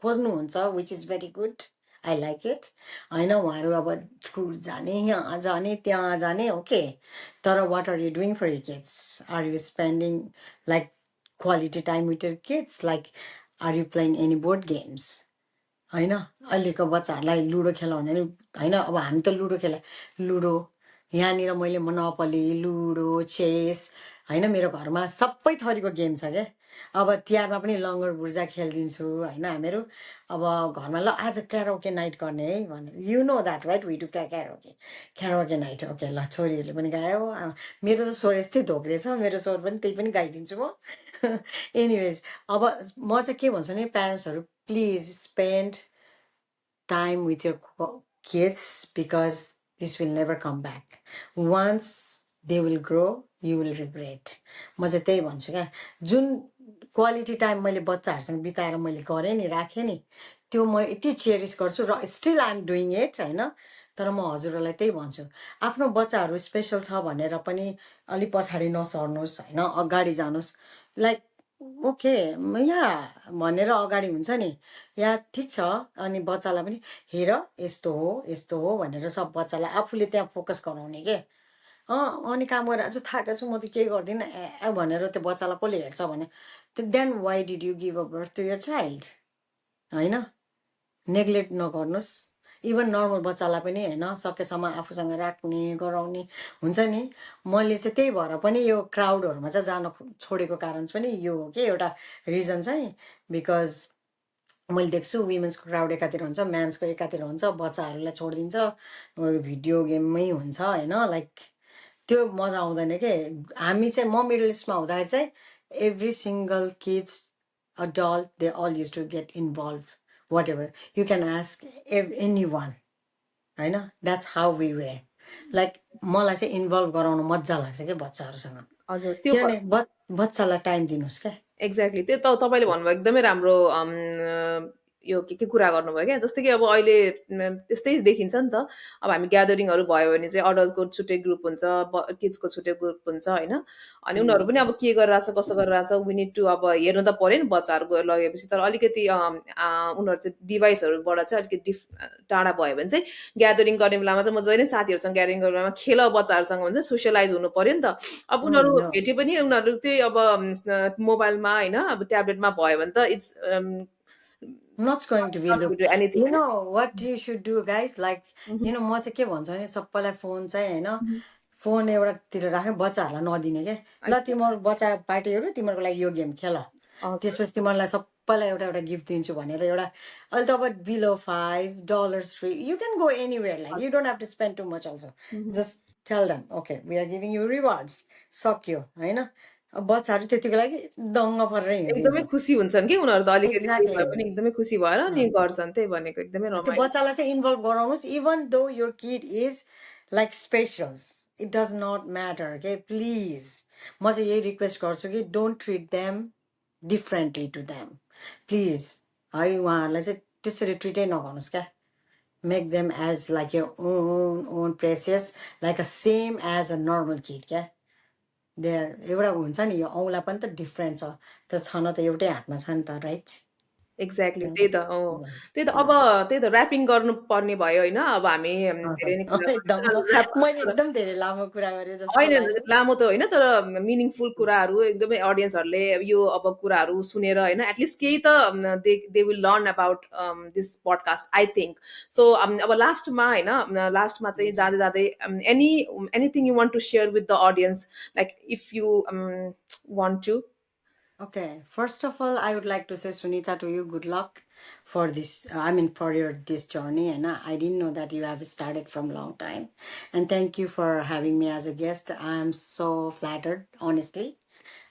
Speaker 2: खोज्नुहुन्छ, which is very good, I like it, होइन। उहाँहरू अब स्कुल जाने, यहाँ जाने, त्यहाँ जाने, ओके। तर what are you doing for you kids? Are you spending like quality time with your kids? Like are you playing any board games, होइन। अहिलेको बच्चाहरूलाई लुडो खेल भने नि, होइन। अब हामी त लुडो खेला, लुडो यहाँनिर मैले मोनोपोली, लुडो, चेस, होइन, मेरो घरमा सबै थरीको गेम छ क्या। अब तिहारमा पनि लङ्गर बुर्जा खेलिदिन्छु, होइन। हामीहरू अब घरमा ल आज क्यारोके नाइट गर्ने है भने, you know that right, we do karaoke, karaoke night, okay ल छोरीहरूले पनि गायो। मेरो त स्वर यस्तै धोक्रे छ, मेरो स्वर पनि त्यही पनि गाइदिन्छु म। एनिवेज, अब म चाहिँ के भन्छु भने प्यारेन्ट्सहरू please spend time with your kids because this will never come back. Once they will grow, you will regret. म चाहिँ त्यही भन्छु क्या। जुन क्वालिटी टाइम मैले बच्चाहरूसँग बिताएर मैले गरेँ नि, राखेँ नि, त्यो म यति चेरिस गर्छु र still I am doing it, होइन। तर म हजुरहरूलाई त्यही भन्छु, आफ्नो बच्चाहरू स्पेसल छ भनेर पनि अलिक पछाडि नसर्नुहोस् होइन, अगाडि जानुहोस्। लाइक ओके या भनेर अगाडि हुन्छ नि, या ठिक छ। अनि बच्चालाई पनि हेर यस्तो हो भनेर सब बच्चालाई आफूले त्यहाँ फोकस गराउने के। अनि काम गरेर आज थाकेको छु म त केही गर्दिनँ भनेर त्यो बच्चालाई कसले हेर्छ भने, then why did you give a birth to your child होइन। नेग्लेक्ट नगर्नुहोस्। इभन नर्मल बच्चालाई पनि होइन सकेसम्म आफूसँग राख्ने गराउने हुन्छ नि। मैले चाहिँ त्यही भएर पनि यो क्राउडहरूमा चाहिँ जान छोडेको कारण पनि यो हो कि एउटा रिजन चाहिँ, बिकज मैले देख्छु वुमेन्सको क्राउड एकातिर हुन्छ, म्यान्सको एकातिर हुन्छ, बच्चाहरूलाई छोडिदिन्छ, भिडियो गेममै हुन्छ होइन। लाइक त्यो मजा आउँदैन के। हामी चाहिँ म मिडल इस्टमा हुँदाखेरि चाहिँ every single kids adult they all used to get involved whatever you can ask anyone होइन। That's how we were. Like मलाई चाहिँ इन्भल्भ गराउनु मजा लाग्छ क्या बच्चाहरूसँग,
Speaker 1: हजुर त्यो
Speaker 2: किनभने बच्चालाई टाइम दिनुहोस् क्या।
Speaker 1: एक्ज्याक्टली त्यो तपाईँले भन्नुभयो एकदमै राम्रो यो के कुरा गर्नुभयो क्या। जस्तै कि अब अहिले त्यस्तै देखिन्छ नि त। अब हामी ग्यादरिङहरू भयो भने चाहिँ अडल्टको छुट्टै ग्रुप हुन्छ, किड्सको छुट्टै ग्रुप हुन्छ होइन। अनि उनीहरू पनि अब के गरिरहेछ कसो गरिरहेछ वी निड टु अब हेर्नु त पऱ्यो नि बच्चाहरू लगेपछि। तर अलिकति उनीहरू चाहिँ डिभाइसहरूबाट चाहिँ अलिकति टाढा भयो भने चाहिँ ग्यादरिङ गर्ने बेलामा चाहिँ म जहिले साथीहरूसँग ग्यादरिङ गर्ने बेलामा खेल बच्चाहरूसँग हुन्छ सोसियलाइज हुनु पऱ्यो नि त। अब उनीहरू भेटे पनि उनीहरू त्यही अब मोबाइलमा होइन अब ट्याब्लेटमा भयो भने त it's
Speaker 2: not going to be
Speaker 1: not
Speaker 2: look.
Speaker 1: to do anything.
Speaker 2: You know what you should do guys, like you know म चाहिँ के भन्छु भने सबैलाई फोन चाहिँ होइन, फोन एउटातिर राख्यो बच्चाहरूलाई नदिने के। ल तिम्रो बच्चा पार्टीहरू तिमीहरूको लागि यो गेम खेल, त्यसपछि तिमीहरूलाई सबैलाई एउटा एउटा गिफ्ट दिन्छु भनेर एउटा अहिले त अब below $5 free you can go anywhere, like you don't have to spend too much also, just tell them okay we are giving you rewards, सक्यो होइन। अब बच्चाहरू त्यतिको लागि दङ्ग परेर
Speaker 1: एकदमै
Speaker 2: हिँडिदिन्छ।
Speaker 1: खुसी हुन्छन् कि उनीहरू त अलिकति केही
Speaker 2: एक्ज्याक्टली।
Speaker 1: भए पनि एकदमै खुसी भएर नि गर्छन्, त्यही भनेको एकदमै
Speaker 2: त्यो
Speaker 1: रमाइलो।
Speaker 2: बच्चालाई चाहिँ इन्भल्भ गराउनुहोस्, even though your kid is like specials it does not matter के। प्लिज म चाहिँ यही रिक्वेस्ट गर्छु कि don't treat them differently to them please है। उहाँहरूलाई चाहिँ त्यसरी ट्रिटै नगर्नुहोस् क्या। Make them as like your own precious, like a same as a normal kid क्या। देयर एउटा हुन्छ नि यो औँला पनि त डिफ्रेन्ट छ, त्यो छन त एउटै हातमा छ नि त, राइट।
Speaker 1: एक्ज्याक्टली त्यही त त्यही त अब त्यही त ऱ्यापिङ गर्नुपर्ने भयो होइन। अब हामी
Speaker 2: हस्
Speaker 1: धेरै नै कुरा
Speaker 2: हस् एकदम मैले
Speaker 1: गर्यौँ।
Speaker 2: एकदम धेरै लामो कुरा गरेँ जस्तो
Speaker 1: होइन
Speaker 2: लाग्यो।
Speaker 1: लामो त होइन तर मिनिङफुल कुराहरू एकदमै अडियन्सहरूले यो अब कुराहरू सुनेर होइन एटलिस्ट केही त they will learn about this podcast I think. So अब लास्टमा होइन लास्टमा चाहिँ जाँदै जाँदै anything you want to share with the audience like if you want to.
Speaker 2: Okay, first of all, I would like to say, Sunita, to you, good luck for this. I mean, for your this journey. And I didn't know that you have started from long time. And thank you for having me as a guest. I am so flattered, honestly.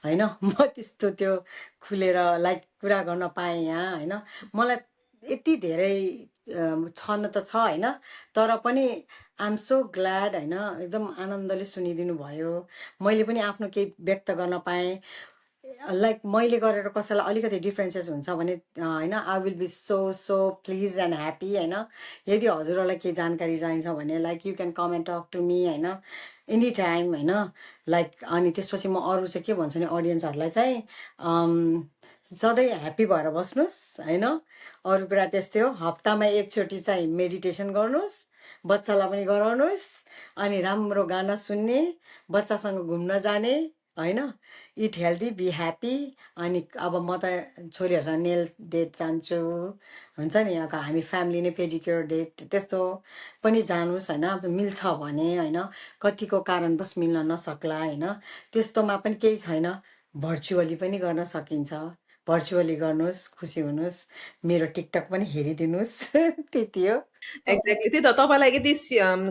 Speaker 2: होइन म त्यस्तो त्यो खुलेर like कुरा गर्न पाएँ यहाँ होइन। मलाई यति धेरै छन त छ होइन, तर पनि आइएम सो ग्ल्याड होइन, एकदम आनन्दले सुनिदिनु भयो। मैले पनि आफ्नो केही व्यक्त गर्न पाएँ। लाइक मैले गरेर कसैलाई अलिकति डिफ्रेन्सेस हुन्छ भने होइन I will be so so please and happy होइन। यदि हजुरहरूलाई केही जानकारी चाहिन्छ भने like you can come and talk to me होइन एनी टाइम होइन। लाइक अनि त्यसपछि म अरू चाहिँ के भन्छु भने अडियन्सहरूलाई चाहिँ सधैँ ह्याप्पी भएर बस्नुहोस् होइन। अरू कुरा त्यस्तै हो, हप्तामा एकचोटि चाहिँ मेडिटेसन गर्नुहोस्, बच्चालाई पनि गराउनुहोस्, अनि राम्रो गाना सुन्ने, बच्चासँग घुम्न जाने होइन, इट हेल्दी बी ह्याप्पी। अनि अब म त छोरीहरूसँग नेल डेट जान्छु हुन्छ नि, अब हामी फ्यामिली नै पेडिक्योर डेट त्यस्तो पनि जानुहोस् होइन। अब मिल्छ भने होइन, कतिको कारणवश मिल्न नसक्ला होइन, त्यस्तोमा पनि केही छैन, भर्चुअली पनि गर्न सकिन्छ। भर्चुअली गर्नुहोस्, खुसी हुनुहोस्, मेरो टिकटक पनि हेरिदिनुहोस् त्यति हो।
Speaker 1: एक्ज्याक्टली त्यही त तपाईँलाई यदि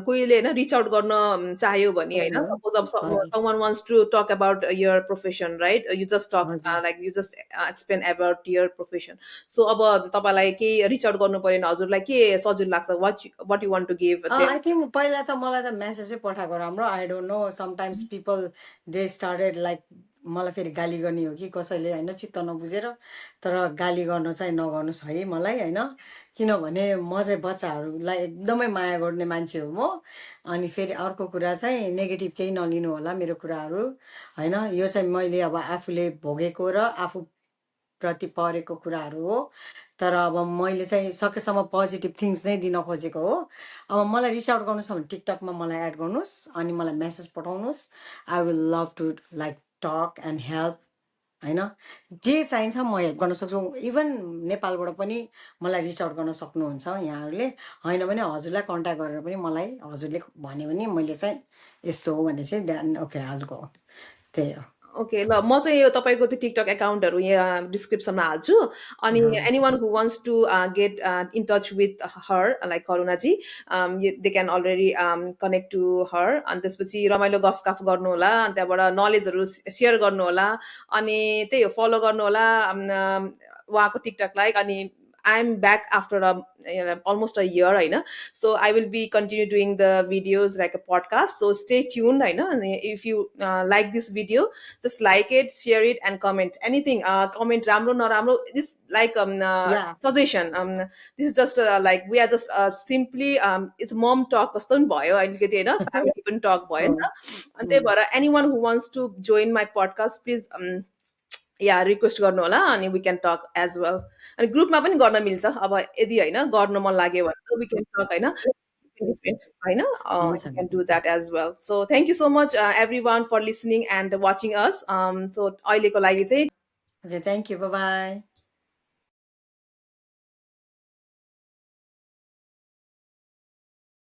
Speaker 1: कोहीले होइन रिच आउट गर्न चाह्यो भने होइन
Speaker 2: हजुर
Speaker 1: सपोज अब
Speaker 2: हजुर
Speaker 1: someone wants to talk about your profession right you just talk
Speaker 2: हजुर।
Speaker 1: Like you just explain about your profession. So अब तपाईँलाई केही रिच आउट गर्नु पऱ्यो भने हजुरलाई के सजिलो लाग्छ what you want to give
Speaker 2: I think पहिला त मलाई त मेसेजै पठाएको राम्रो। I don't know sometimes people they started like मलाई फेरि गाली गर्ने हो कि कसैले होइन चित्त नबुझेर, तर गाली गर्न चाहिँ नगर्नुहोस् है मलाई होइन, किनभने म चाहिँ बच्चाहरूलाई एकदमै माया गर्ने मान्छे हो म। अनि फेरि अर्को कुरा चाहिँ नेगेटिभ केही नलिनु होला मेरो कुराहरू होइन, यो चाहिँ मैले अब आफूले भोगेको र आफू प्रति परेको कुराहरू हो। तर अब मैले चाहिँ सकेसम्म पोजिटिभ थिङ्स नै दिन खोजेको हो। अब मलाई रिच आउट गर्नु छ भने टिकटकमा मलाई एड गर्नुहोस् अनि मलाई मेसेज पठाउनुहोस्। I will love to like talk and help होइन, जे चाहिन्छ म हेल्प गर्न सक्छु। इभन नेपालबाट पनि मलाई रिच आउट गर्न सक्नुहुन्छ यहाँहरूले, होइन भने हजुरलाई कन्ट्याक्ट गरेर पनि मलाई हजुरले भन्यो भने मैले चाहिँ यस्तो हो भने चाहिँ देन ओके हालको त्यही हो।
Speaker 1: ओके ल म चाहिँ यो तपाईँको त्यो टिकटक एकाउन्टहरू यहाँ डिस्क्रिप्सनमा हाल्छु अनि
Speaker 2: हजुर
Speaker 1: any one who wants to get in touch with her like Karunaji they can already connect to her अनि त्यसपछि रमाइलो गफ गर्नु होला अनि त्यहाँबाट नलेजहरू सेयर गर्नु होला अनि त्यही हो फलो गर्नु होला उहाँको टिकटकलाई अनि I'm back after almost a year, I know. So I will be continue doing the videos like a podcast. So stay tuned, I know. And if you like this video, just like it, share it, and comment anything. Comment ramro no ramro. This like
Speaker 2: yeah
Speaker 1: suggestion. This is just like we are just simply it's mom talk. Kaston boy, I get you know family even talk boy. And they anyone who wants to join my podcast, please या request गर्नु होला अनि we can talk as well अनि ग्रुपमा पनि गर्न मिल्छ अब यदि होइन गर्न मन लाग्यो भने वी क्यान टक होइन होइन
Speaker 2: हुन्छ
Speaker 1: you can do that as well so thank you so much everyone for listening and watching us so अहिलेको लागि चाहिँ
Speaker 2: okay thank you bye by.